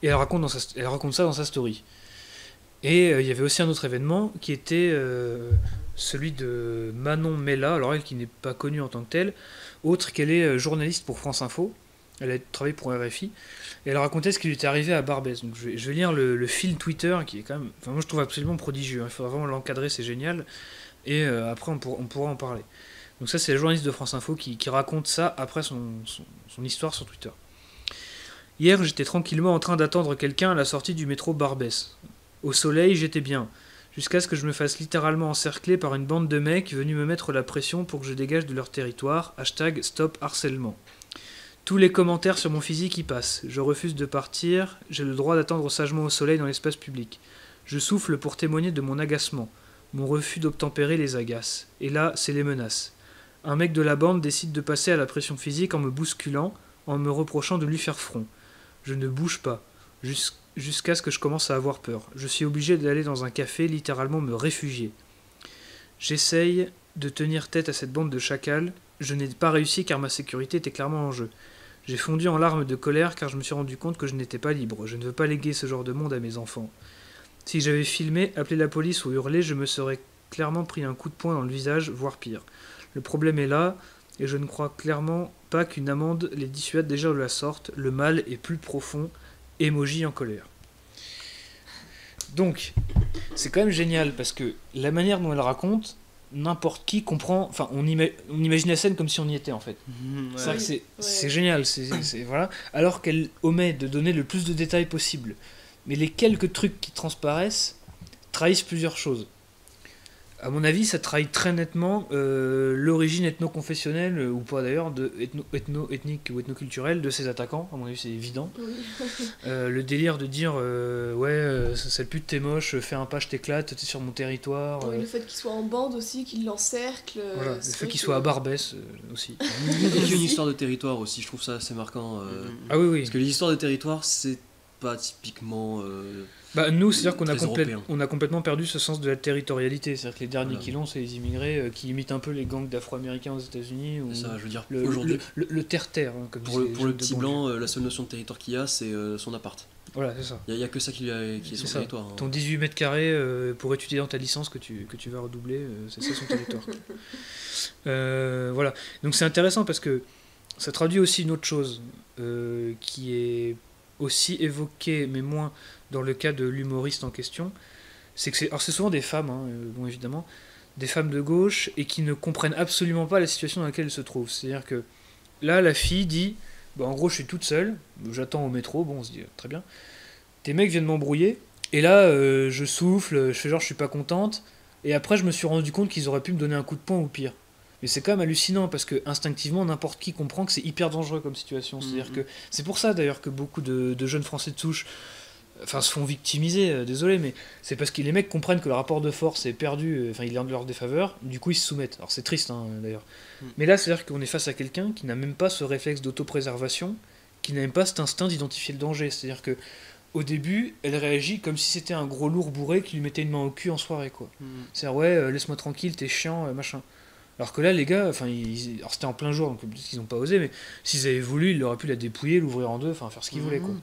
Et elle raconte ça dans sa story. Et il y avait aussi un autre événement qui était celui de Manon Mella, alors elle qui n'est pas connue en tant que telle, autre qu'elle est journaliste pour France Info, elle a travaillé pour RFI, et elle racontait ce qui lui était arrivé à Barbès. Donc je vais lire le fil Twitter qui est quand même, enfin moi je trouve absolument prodigieux, hein. Il faudra vraiment l'encadrer, c'est génial, et après on pourra en parler. Donc ça c'est la journaliste de France Info qui raconte ça après son histoire sur Twitter. Hier j'étais tranquillement en train d'attendre quelqu'un à la sortie du métro Barbès. Au soleil, j'étais bien, jusqu'à ce que je me fasse littéralement encercler par une bande de mecs venus me mettre la pression pour que je dégage de leur territoire, #StopHarcèlement. Tous les commentaires sur mon physique y passent, je refuse de partir, j'ai le droit d'attendre sagement au soleil dans l'espace public. Je souffle pour témoigner de mon agacement, mon refus d'obtempérer les agace. Et là, c'est les menaces. Un mec de la bande décide de passer à la pression physique en me bousculant, en me reprochant de lui faire front. Je ne bouge pas, jusqu'à ce que je commence à avoir peur. Je suis obligé d'aller dans un café, littéralement me réfugier. J'essaye de tenir tête à cette bande de chacals. Je n'ai pas réussi car ma sécurité était clairement en jeu. J'ai fondu en larmes de colère car je me suis rendu compte que je n'étais pas libre. Je ne veux pas léguer ce genre de monde à mes enfants. Si j'avais filmé, appelé la police ou hurlé, je me serais clairement pris un coup de poing dans le visage, voire pire. Le problème est là, et je ne crois clairement pas qu'une amende les dissuade déjà de la sorte. Le mal est plus profond. Emoji en colère. Donc, c'est quand même génial parce que la manière dont elle raconte, n'importe qui comprend. Enfin, on imagine la scène comme si on y était en fait. C'est génial. Voilà. Alors qu'elle omet de donner le plus de détails possible. Mais les quelques trucs qui transparaissent trahissent plusieurs choses. À mon avis, ça trahit très nettement l'origine ethno-confessionnelle, ou pas d'ailleurs, ethnique ou ethnoculturelle de ces attaquants. À mon avis, c'est évident. Oui. Le délire de dire c'est le pute, t'es moche, fais un pas, je t'éclate, t'es sur mon territoire. Le fait qu'il soit en bande aussi, qu'il l'encercle. Voilà, le fait qu'il soit à Barbès aussi. Et une histoire de territoire aussi, je trouve ça assez marquant. Ah oui. Parce que les histoires de territoire, c'est pas typiquement. Nous, c'est-à-dire qu'on très a complètement perdu ce sens de la territorialité. C'est-à-dire que les derniers qui l'ont, c'est les immigrés qui imitent un peu les gangs d'Afro-Américains aux États-Unis. Ou ça, je veux dire, aujourd'hui. Le terre-terre. Hein, comme pour le petit blanc, la seule notion de territoire qu'il y a, c'est son appart. Voilà, c'est ça. Il n'y a que ça qui est son territoire. Hein. Ton 18 mètres carrés pour étudier dans ta licence que tu vas redoubler, c'est ça son territoire. Voilà. Donc c'est intéressant parce que ça traduit aussi une autre chose qui est aussi évoquée, mais moins dans le cas de l'humoriste en question. C'est que c'est souvent des femmes, hein, bon évidemment, des femmes de gauche et qui ne comprennent absolument pas la situation dans laquelle elles se trouvent. C'est-à-dire que là, la fille dit en gros, je suis toute seule, j'attends au métro, bon, on se dit très bien. Tes mecs viennent m'embrouiller, et là, je souffle, je fais genre je suis pas contente, et après, je me suis rendu compte qu'ils auraient pu me donner un coup de poing ou pire. Mais c'est quand même hallucinant, parce que instinctivement, n'importe qui comprend que c'est hyper dangereux comme situation. C'est-à-dire que c'est pour ça d'ailleurs que beaucoup de jeunes Français de souche enfin se font victimiser, désolé, mais c'est parce que les mecs comprennent que le rapport de force est perdu, enfin il est en leur défaveur, du coup ils se soumettent. Alors c'est triste hein, d'ailleurs. Mais là c'est-à-dire qu'on est face à quelqu'un qui n'a même pas ce réflexe d'autopréservation, qui n'a même pas cet instinct d'identifier le danger. C'est-à-dire que au début, elle réagit comme si c'était un gros lourd bourré qui lui mettait une main au cul en soirée, quoi. C'est-à-dire, ouais, laisse-moi tranquille, t'es chiant, machin. Alors que là, les gars, enfin, alors c'était en plein jour, donc peut-être qu'ils n'ont pas osé, mais s'ils avaient voulu, ils auraient pu la dépouiller, l'ouvrir en deux, enfin, faire ce qu'ils voulaient, quoi.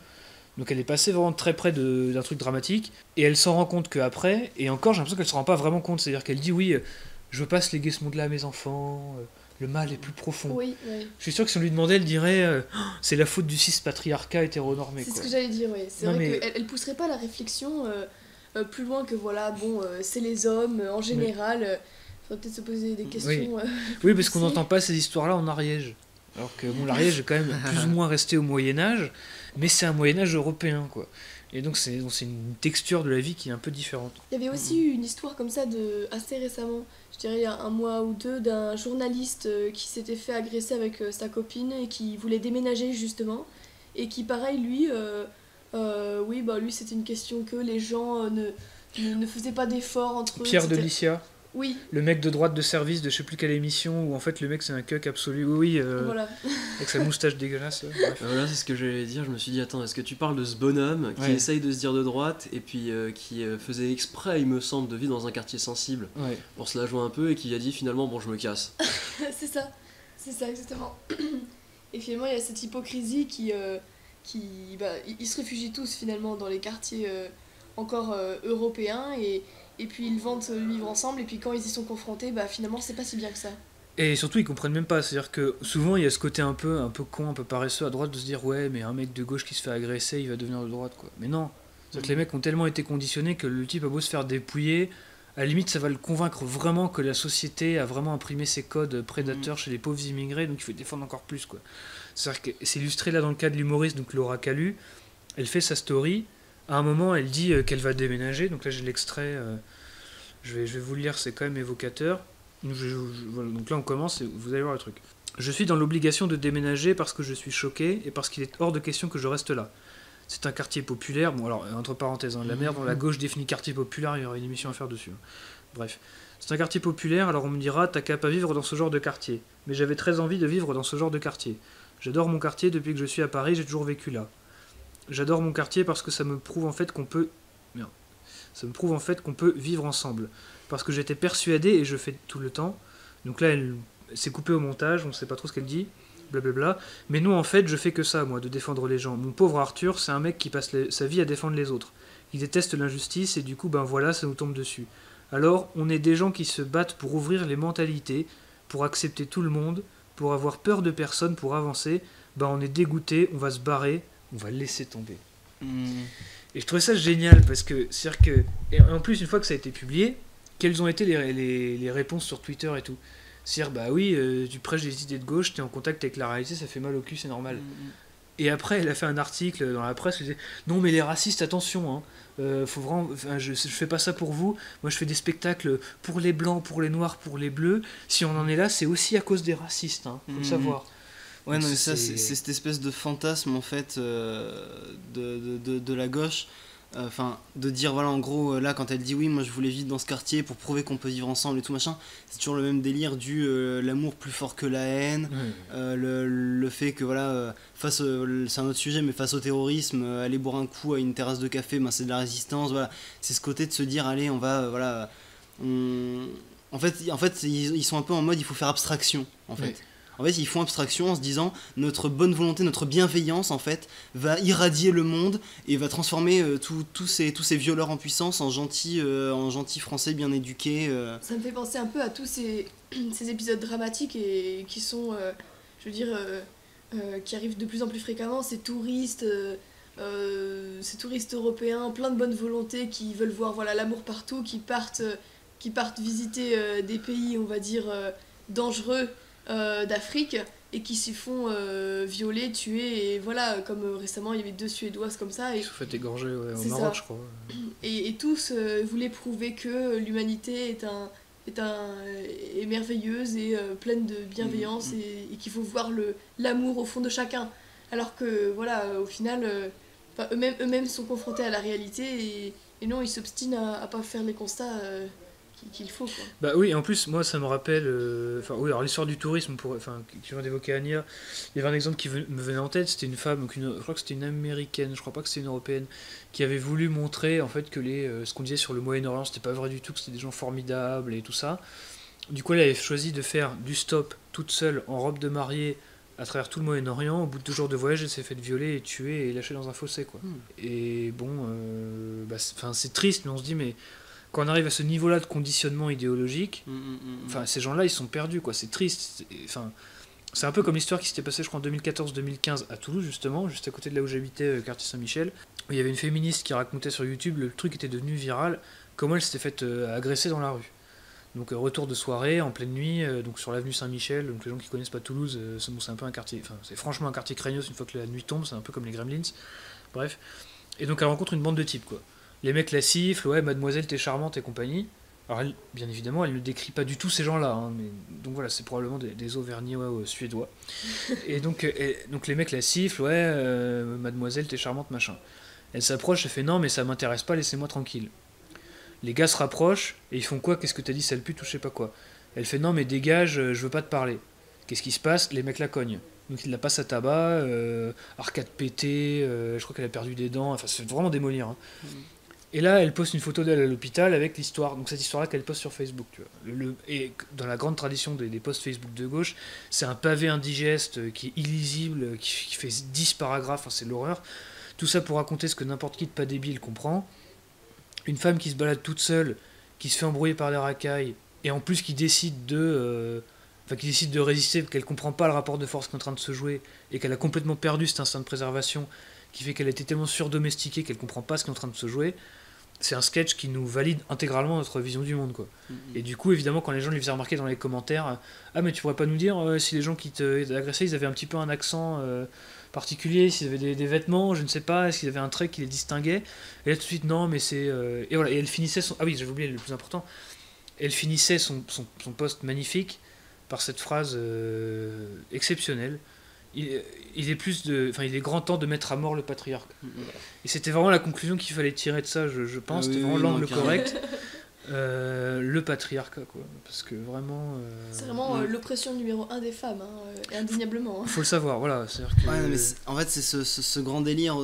Donc elle est passée vraiment très près d'un truc dramatique, et elle s'en rend compte qu'après, et encore, j'ai l'impression qu'elle se rend pas vraiment compte, c'est-à-dire qu'elle dit, oui, je veux pas se léguer ce monde-là à mes enfants, le mal est plus profond. Oui, oui. Je suis sûr que si on lui demandait, elle dirait c'est la faute du cis-patriarcat hétéronormé. C'est quoi. ce que j'allais dire, oui. C'est Non, vrai mais- qu'elle pousserait pas la réflexion plus loin que voilà, bon, c'est les hommes en général. Faudrait peut-être se poser des questions. Oui, parce qu'on poussées. n'entend pas ces histoires-là en Ariège. Alors que bon, l'Ariège est quand même plus ou moins resté au Moyen-Âge, mais c'est un Moyen-Âge européen, quoi. Et donc c'est une texture de la vie qui est un peu différente. Il y avait aussi eu une histoire comme ça assez récemment, je dirais il y a un mois ou deux, d'un journaliste qui s'était fait agresser avec sa copine et qui voulait déménager justement. Et qui, pareil, lui, oui, bah lui c'était une question que les gens ne faisaient pas d'efforts entre eux. Pierre de c'était- Licia, Oui, le mec de droite de service de je sais plus quelle émission, où en fait le mec c'est un cuck absolu, oui, voilà. avec sa moustache dégueulasse. Bref. Voilà, c'est ce que j'allais dire. Je me suis dit, attends, est-ce que tu parles de ce bonhomme qui Ouais. essaye de se dire de droite et puis qui faisait exprès, il me semble, de vivre dans un quartier sensible Ouais. pour se la jouer un peu et qui a dit finalement, bon, je me casse. C'est ça exactement. Et finalement, il y a cette hypocrisie qui ils se réfugient tous finalement dans les quartiers encore européens et puis ils vantent vivre ensemble et puis quand ils y sont confrontés, bah finalement c'est pas si bien que ça. Et surtout, ils comprennent même pas. C'est-à-dire que souvent, il y a ce côté un peu con, un peu paresseux à droite de se dire ouais, mais un mec de gauche qui se fait agresser, il va devenir de droite, quoi. Mais non. C'est-à-dire que les mecs ont tellement été conditionnés que le type a beau se faire dépouiller, à la limite, ça va le convaincre vraiment que la société a vraiment imprimé ses codes prédateurs chez les pauvres immigrés, donc il faut les défendre encore plus, quoi. C'est-à-dire que c'est illustré là dans le cas de l'humoriste, donc Laura Calu. Elle fait sa story. À un moment, elle dit qu'elle va déménager. Donc là, j'ai l'extrait. Je vais vous le lire, c'est quand même évocateur. Voilà, donc là on commence et vous allez voir le truc. Je suis dans l'obligation de déménager parce que je suis choqué et parce qu'il est hors de question que je reste là. C'est un quartier populaire, bon alors entre parenthèses, la merde, la gauche définit quartier populaire, il y aurait une émission à faire dessus. Bref. C'est un quartier populaire, alors on me dira t'as qu'à pas vivre dans ce genre de quartier. Mais j'avais très envie de vivre dans ce genre de quartier. J'adore mon quartier depuis que je suis à Paris, j'ai toujours vécu là. J'adore mon quartier parce que ça me prouve en fait qu'on peut... Merde. Ça me prouve en fait qu'on peut vivre ensemble. Parce que j'étais persuadé, et je fais tout le temps, donc là elle s'est coupée au montage, on sait pas trop ce qu'elle dit, blablabla, mais non en fait je fais que ça moi, de défendre les gens. Mon pauvre Arthur, c'est un mec qui passe sa vie à défendre les autres. Il déteste l'injustice et du coup ben voilà, ça nous tombe dessus. Alors on est des gens qui se battent pour ouvrir les mentalités, pour accepter tout le monde, pour avoir peur de personne, pour avancer, ben on est dégoûté, on va se barrer, on va laisser tomber. Et je trouvais ça génial parce que, c'est-à-dire que, et en plus une fois que ça a été publié, quelles ont été les réponses sur Twitter et tout. C'est-à-dire, bah oui, tu prêches des idées de gauche, t'es en contact avec la réalité, ça fait mal au cul, c'est normal. Et après, elle a fait un article dans la presse, elle disait non, mais les racistes, attention, faut vraiment, je fais pas ça pour vous, moi je fais des spectacles pour les blancs, pour les noirs, pour les bleus. Si on en est là, c'est aussi à cause des racistes, faut le savoir. Ouais, non, Donc mais ça, c'est cette espèce de fantasme en fait de la gauche. Enfin, de dire, voilà, en gros, là, quand elle dit oui, moi je voulais vivre dans ce quartier pour prouver qu'on peut vivre ensemble et tout machin, c'est toujours le même délire du l'amour plus fort que la haine, le fait que, voilà, c'est un autre sujet, mais face au terrorisme, aller boire un coup à une terrasse de café, ben, c'est de la résistance, voilà. C'est ce côté de se dire, allez, on va, voilà. En fait, ils sont un peu en mode, il faut faire abstraction, en fait. En fait, ils font abstraction en se disant notre bonne volonté, notre bienveillance, en fait, va irradier le monde et va transformer tous ces violeurs en puissance en gentils Français bien éduqués. Ça me fait penser un peu à tous ces épisodes dramatiques et qui sont, je veux dire, qui arrivent de plus en plus fréquemment, ces touristes européens, plein de bonne volonté qui veulent voir voilà, l'amour partout, qui partent visiter des pays, on va dire, dangereux d'Afrique et qui s'y font violer, tuer et voilà, comme récemment il y avait 2 Suédoises comme ça. Ils se sont fait égorger au C'est Maroc, ça. je crois. Et tous voulaient prouver que l'humanité est merveilleuse et pleine de bienveillance et qu'il faut voir l'amour au fond de chacun. Alors que voilà, au final, enfin, eux-mêmes sont confrontés à la réalité et non, ils s'obstinent à pas faire les constats qu'il faut, quoi. Bah oui, et en plus, moi, ça me rappelle. Enfin, oui, alors l'histoire du tourisme, qui vient d'évoquer Anya, il y avait un exemple qui me venait en tête, c'était une femme, donc je crois que c'était une américaine, je crois pas que c'était une européenne, qui avait voulu montrer en fait que ce qu'on disait sur le Moyen-Orient, c'était pas vrai du tout, que c'était des gens formidables et tout ça. Du coup, elle avait choisi de faire du stop toute seule en robe de mariée à travers tout le Moyen-Orient. Au bout de 2 jours de voyage, elle s'est faite violer et tuer et lâcher dans un fossé, quoi. Et bon, c'est triste, mais on se dit, mais quand on arrive à ce niveau-là de conditionnement idéologique, ces gens-là, ils sont perdus, quoi. C'est triste. C'est un peu comme l'histoire qui s'était passée, je crois, en 2014-2015 à Toulouse, justement, juste à côté de là où j'habitais, quartier Saint-Michel, où il y avait une féministe qui racontait sur YouTube, le truc était devenu viral, comment elle s'était faite agresser dans la rue. Donc retour de soirée, en pleine nuit, donc sur l'avenue Saint-Michel, donc les gens qui connaissent pas Toulouse, c'est un peu un quartier, c'est franchement un quartier craignos une fois que la nuit tombe, c'est un peu comme les Gremlins, bref. Et donc elle rencontre une bande de types, quoi. Les mecs la sifflent, ouais, mademoiselle, t'es charmante et compagnie. Alors elle, bien évidemment, elle ne décrit pas du tout ces gens-là, hein, mais donc voilà, c'est probablement des Auvergnats suédois. Et donc les mecs la sifflent, ouais, mademoiselle, t'es charmante, machin. Elle s'approche, elle fait non, mais ça m'intéresse pas, laissez-moi tranquille. Les gars se rapprochent et ils font quoi? Qu'est-ce que t'as dit, sale pute, ou je sais pas quoi. Elle fait non, mais dégage, je veux pas te parler. Qu'est-ce qui se passe? Les mecs la cognent. Donc ils la passent à tabac, arcade pété, je crois qu'elle a perdu des dents, enfin c'est vraiment démolir. Hein. Et là, elle poste une photo d'elle à l'hôpital avec l'histoire, donc cette histoire-là qu'elle poste sur Facebook. Tu vois. Et dans la grande tradition des posts Facebook de gauche, c'est un pavé indigeste qui est illisible, qui fait 10 paragraphes, c'est l'horreur. Tout ça pour raconter ce que n'importe qui de pas débile comprend. Une femme qui se balade toute seule, qui se fait embrouiller par les racailles, et en plus qui décide de résister, qu'elle comprend pas le rapport de force qui est en train de se jouer, et qu'elle a complètement perdu cet instinct de préservation, qui fait qu'elle a été tellement surdomestiquée qu'elle comprend pas ce qui est en train de se jouer. C'est un sketch qui nous valide intégralement notre vision du monde, quoi. Et du coup, évidemment, quand les gens lui faisaient remarquer dans les commentaires, ah mais tu pourrais pas nous dire si les gens qui t'agressaient, ils avaient un petit peu un accent particulier, s'ils avaient des vêtements, je ne sais pas, s'ils avaient un trait qui les distinguait. Et là tout de suite, non, mais c'est... Et voilà, et elle finissait son... Ah oui, j'avais oublié le plus important. Elle finissait son post magnifique par cette phrase exceptionnelle. Il est grand temps de mettre à mort le patriarcat. Et c'était vraiment la conclusion qu'il fallait tirer de ça, je pense. C'était vraiment l'angle correct. Le patriarcat, quoi. Parce que vraiment... C'est vraiment l'oppression numéro 1 des femmes, et indéniablement. Faut le savoir, voilà. Que... Ouais, mais en fait, c'est ce grand délire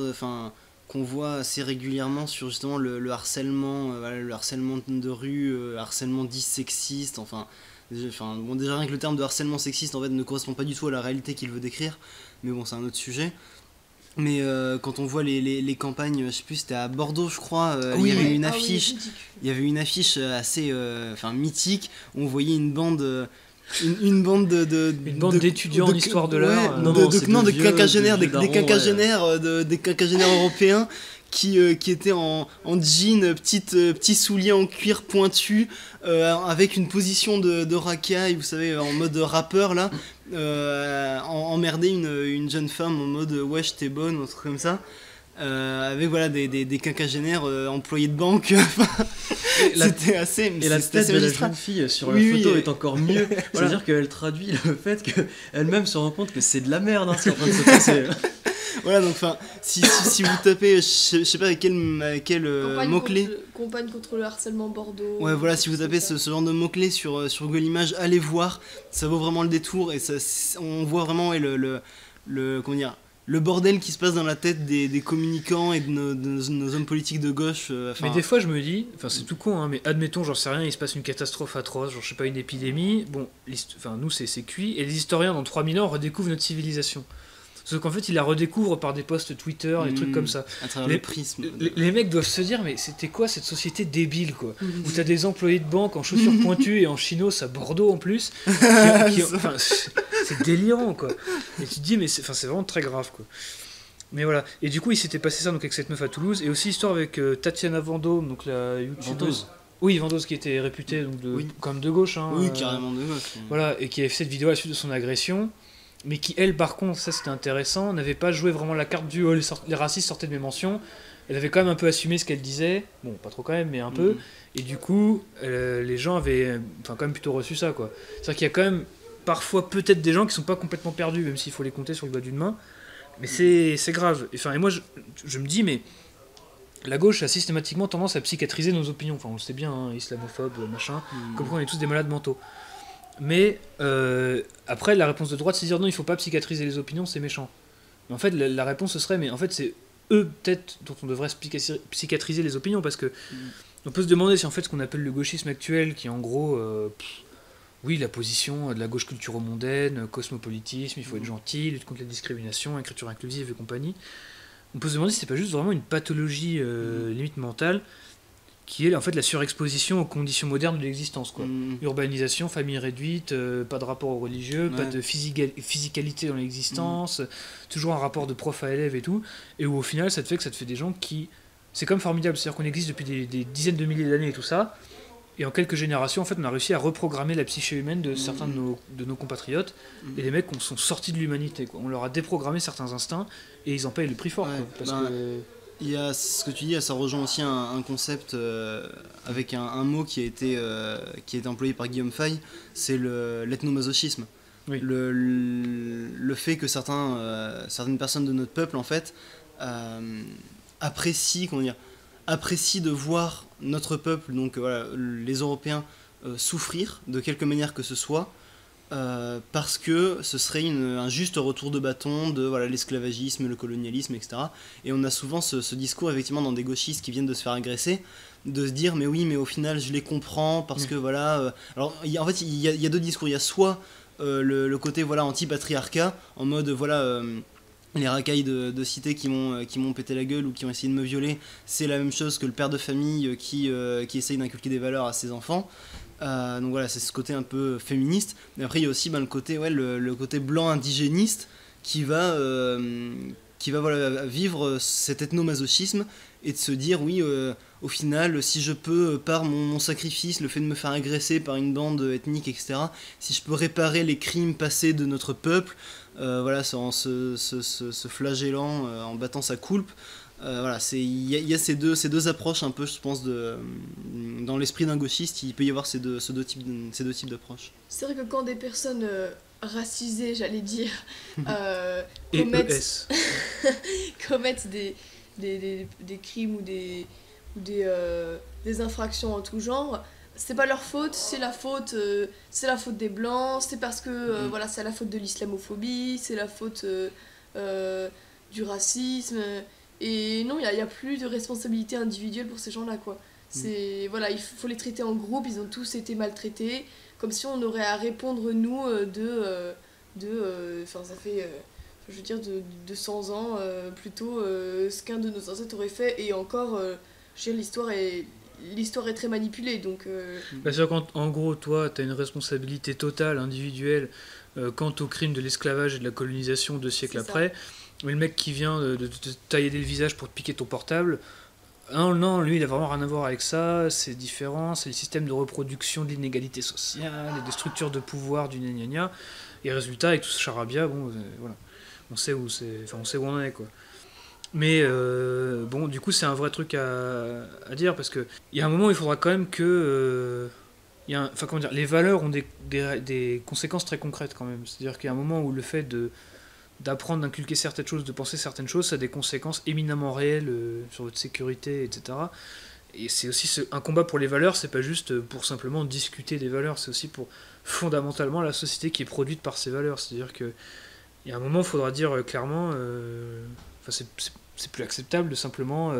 qu'on voit assez régulièrement sur justement le harcèlement, le harcèlement de rue, harcèlement dit sexiste, déjà rien que le terme de harcèlement sexiste en fait ne correspond pas du tout à la réalité qu'il veut décrire, mais bon, c'est un autre sujet. Mais quand on voit les campagnes, je sais plus, c'était à Bordeaux, je crois, il y avait une affiche, assez mythique où on voyait une bande une bande d'étudiants en histoire de l'art, des quinquagénaires, des quinquagénaires européens qui étaient en jean, petits souliers en cuir pointu, avec une position de racaille, vous savez, en mode rappeur là, emmerder une jeune femme en mode wesh t'es bonne, ou un truc comme ça. Avec voilà des quinquagénaires employés de banque. C'était assez. Et la tête de la jeune fille sur la photo est encore mieux. Voilà. C'est-à-dire qu'elle traduit le fait qu'elle-même se rend compte que c'est de la merde, hein, ce qui est en train de se passer. Voilà, donc si vous tapez, je sais pas quel mot-clé. Campagne contre le harcèlement Bordeaux. Ouais, voilà, si vous tapez ce genre de mots-clés sur Google Images, allez voir, ça vaut vraiment le détour et on voit vraiment comment dire, le bordel qui se passe dans la tête des communicants et de nos hommes politiques de gauche. Mais des fois je me dis, c'est tout con, hein, mais admettons, j'en sais rien, il se passe une catastrophe atroce, genre je sais pas, une épidémie, bon, nous c'est cuit, et les historiens dans 3000 ans redécouvrent notre civilisation. Sauf qu'en fait, ils la redécouvrent par des posts Twitter, des trucs comme ça. À travers le prisme. Les mecs doivent se dire, mais c'était quoi cette société débile, quoi, où t'as des employés de banque en chaussures pointues et en chinos à Bordeaux en plus. C'est délirant, quoi. Et tu te dis, mais c'est vraiment très grave, quoi. Mais voilà. Et du coup, il s'était passé ça donc, avec cette meuf à Toulouse, et aussi histoire avec Tatiana Vendôme, donc la youtubeuse. Oui, Vendôme qui était réputée donc comme de gauche. Hein, oui, carrément de gauche. Voilà, et qui avait fait cette vidéo à la suite de son agression. Mais qui, elle, par contre, ça c'était intéressant, n'avait pas joué vraiment la carte du les racistes sortaient de mes mentions. Elle avait quand même un peu assumé ce qu'elle disait, bon, pas trop quand même, mais un peu. Et du coup, les gens avaient quand même plutôt reçu ça, quoi. C'est-à-dire qu'il y a quand même parfois peut-être des gens qui sont pas complètement perdus, même s'il faut les compter sur le doigt d'une main. Mais c'est grave. Enfin, et moi, je me dis, mais la gauche a systématiquement tendance à psychiatriser nos opinions. Enfin, on le sait bien, hein, islamophobe, machin, comme quoi on est tous des malades mentaux. Mais après, la réponse de droite, c'est dire non, il faut pas psychiatriser les opinions, c'est méchant. Mais en fait, la réponse, ce serait, mais en fait, c'est eux, peut-être, dont on devrait psychiatriser les opinions, parce que on peut se demander si en fait ce qu'on appelle le gauchisme actuel, qui est en gros, oui, la position de la gauche culturo-mondaine, cosmopolitisme, il faut être gentil, lutte contre la discrimination, écriture inclusive et compagnie, on peut se demander si c'est pas juste vraiment une pathologie limite mentale, qui est en fait la surexposition aux conditions modernes de l'existence, quoi. Urbanisation, famille réduite, pas de rapport aux religieux, pas de physicalité dans l'existence, toujours un rapport de prof à élève et tout, et où au final ça te fait des gens qui... C'est comme formidable, c'est-à-dire qu'on existe depuis des dizaines de milliers d'années et tout ça, et en quelques générations, en fait, on a réussi à reprogrammer la psyché humaine de certains de nos compatriotes, et les mecs sont sortis de l'humanité, quoi. On leur a déprogrammé certains instincts, et ils en payent le prix fort, quoi, parce que... Il y a ce que tu dis, ça rejoint aussi un concept avec un mot qui a été employé par Guillaume Fay, c'est l'ethnomasochisme. Oui. Le fait que certaines personnes de notre peuple, en fait, apprécient de voir notre peuple, donc voilà, les Européens, souffrir de quelque manière que ce soit, parce que ce serait un juste retour de bâton de voilà, l'esclavagisme, le colonialisme, etc. Et on a souvent ce discours, effectivement, dans des gauchistes qui viennent de se faire agresser, de se dire mais oui, mais au final je les comprends, parce que voilà... Alors en fait, il y a deux discours. Il y a soit le côté voilà, anti-patriarcat, en mode voilà... les racailles de cité qui m'ont pété la gueule ou qui ont essayé de me violer, c'est la même chose que le père de famille qui essaye d'inculquer des valeurs à ses enfants. Donc voilà, c'est ce côté un peu féministe. Mais après, il y a aussi le côté, le côté blanc indigéniste qui va voilà, vivre cet ethnomasochisme et de se dire, oui, au final, si je peux, par mon sacrifice, le fait de me faire agresser par une bande ethnique, etc., si je peux réparer les crimes passés de notre peuple, voilà, en se flagellant, en battant sa coulpe, voilà, il y a ces deux approches un peu, je pense, dans l'esprit d'un gauchiste, il peut y avoir ces deux types d'approches. C'est vrai que quand des personnes racisées, j'allais dire, commettent des crimes ou des infractions en tout genre, c'est pas leur faute, c'est la faute des blancs, c'est parce que voilà, c'est la faute de l'islamophobie, c'est la faute du racisme. Et non, il n'y a plus de responsabilité individuelle pour ces gens-là, quoi. Voilà, il faut les traiter en groupe, ils ont tous été maltraités, comme si on aurait à répondre, nous, ça fait, je veux dire, de 200 ans, plutôt ce qu'un de nos ancêtres aurait fait, et encore, je veux dire, l'histoire est très manipulée, donc... C'est-à-dire qu'en gros, toi, tu as une responsabilité totale, individuelle, quant au crime de l'esclavage et de la colonisation 2 siècles après. Mais le mec qui vient de te tailler le visage pour te piquer ton portable, non, lui il a vraiment rien à voir avec ça, c'est différent, c'est le système de reproduction de l'inégalité sociale et des structures de pouvoir du gna gna gna. Et résultat, avec tout ce charabia, bon, voilà, on sait où on en est, quoi. Mais bon, du coup, c'est un vrai truc à dire, parce qu'il y a un moment où il faudra quand même que... les valeurs ont des conséquences très concrètes quand même. C'est-à-dire qu'il y a un moment où le fait d'apprendre, d'inculquer certaines choses, de penser certaines choses, ça a des conséquences éminemment réelles sur votre sécurité, etc. Et c'est aussi un combat pour les valeurs, c'est pas juste pour simplement discuter des valeurs, c'est aussi pour fondamentalement la société qui est produite par ces valeurs. C'est-à-dire qu'il y a un moment, il faudra dire clairement, c'est plus acceptable de simplement,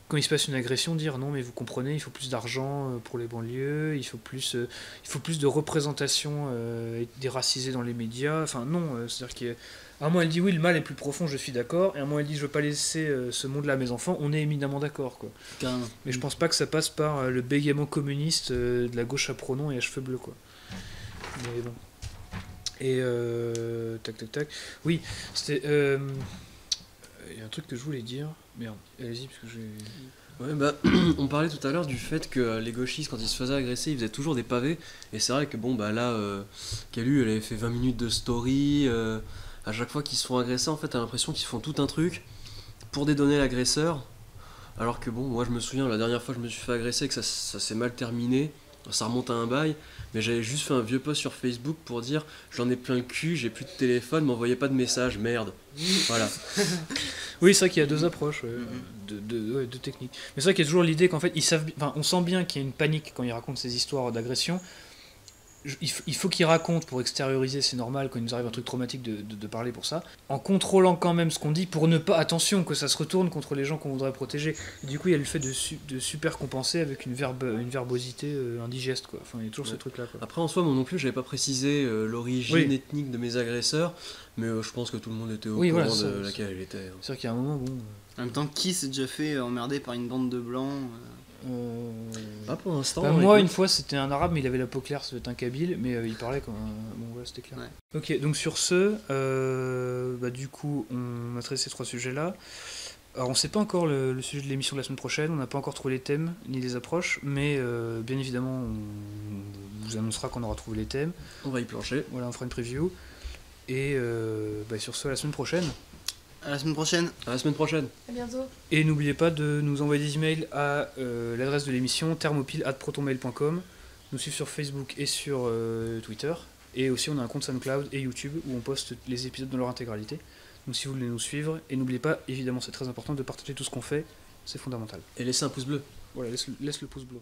quand il se passe une agression, dire non mais vous comprenez, il faut plus d'argent pour les banlieues, il faut plus de représentation déracisée dans les médias, enfin non, c'est-à-dire qu'à un moment elle dit oui le mal est plus profond, je suis d'accord, et à un moment elle dit je veux pas laisser ce monde-là à mes enfants, on est éminemment d'accord, quoi. Carrément. Mais je pense pas que ça passe par le bégaiement communiste de la gauche à pronoms et à cheveux bleus, quoi. Mais bon. Et tac. Oui, c'était... Il y a un truc que je voulais dire. Merde, allez-y, parce que j'ai... Ouais, on parlait tout à l'heure du fait que les gauchistes, quand ils se faisaient agresser, ils faisaient toujours des pavés. Et c'est vrai que là, Calu, elle avait fait 20 minutes de story. À chaque fois qu'ils se font agresser, en fait, t'as l'impression qu'ils font tout un truc pour dédonner l'agresseur. Alors que moi je me souviens, la dernière fois que je me suis fait agresser, que ça s'est mal terminé. Ça remonte à un bail, mais j'avais juste fait un vieux post sur Facebook pour dire j'en ai plein le cul, j'ai plus de téléphone, m'envoyez pas de message, merde. Voilà. Oui, c'est vrai qu'il y a deux approches, deux techniques. Mais c'est vrai qu'il y a toujours l'idée qu'en fait, on sent bien qu'il y a une panique quand ils racontent ces histoires d'agression. Il faut qu'ils racontent pour extérioriser, c'est normal quand il nous arrive un truc traumatique de parler pour ça, en contrôlant quand même ce qu'on dit pour ne pas, attention, que ça se retourne contre les gens qu'on voudrait protéger. Et du coup, il y a le fait de super compenser avec une verbosité indigeste, quoi. Enfin, il y a toujours ce truc-là, quoi. Après, en soi, moi non plus, j'avais pas précisé l'origine ethnique de mes agresseurs, mais je pense que tout le monde était au courant de laquelle elle était. C'est vrai qu'il y a un moment, bon... En même temps, qui s'est déjà fait emmerder par une bande de blancs Pas pour l'instant. Moi, une fois, c'était un arabe, mais il avait la peau claire, ça devait être un kabyle, mais il parlait comme un... Bon, voilà, c'était clair. Ouais. Ok, donc sur ce, du coup, on a traité ces 3 sujets-là. Alors, on sait pas encore le sujet de l'émission de la semaine prochaine, on n'a pas encore trouvé les thèmes, ni les approches, mais bien évidemment, on vous annoncera qu'on aura trouvé les thèmes. On va y plancher. Voilà, on fera une preview. Et sur ce, à la semaine prochaine. À la semaine prochaine. À la semaine prochaine. À bientôt. Et n'oubliez pas de nous envoyer des emails à l'adresse de l'émission thermopile@protonmail.com, nous suivre sur Facebook et sur Twitter, et aussi on a un compte SoundCloud et YouTube où on poste les épisodes dans leur intégralité. Donc si vous voulez nous suivre, et n'oubliez pas, évidemment c'est très important de partager tout ce qu'on fait, c'est fondamental. Et laissez un pouce bleu. Voilà, laisse le pouce bleu.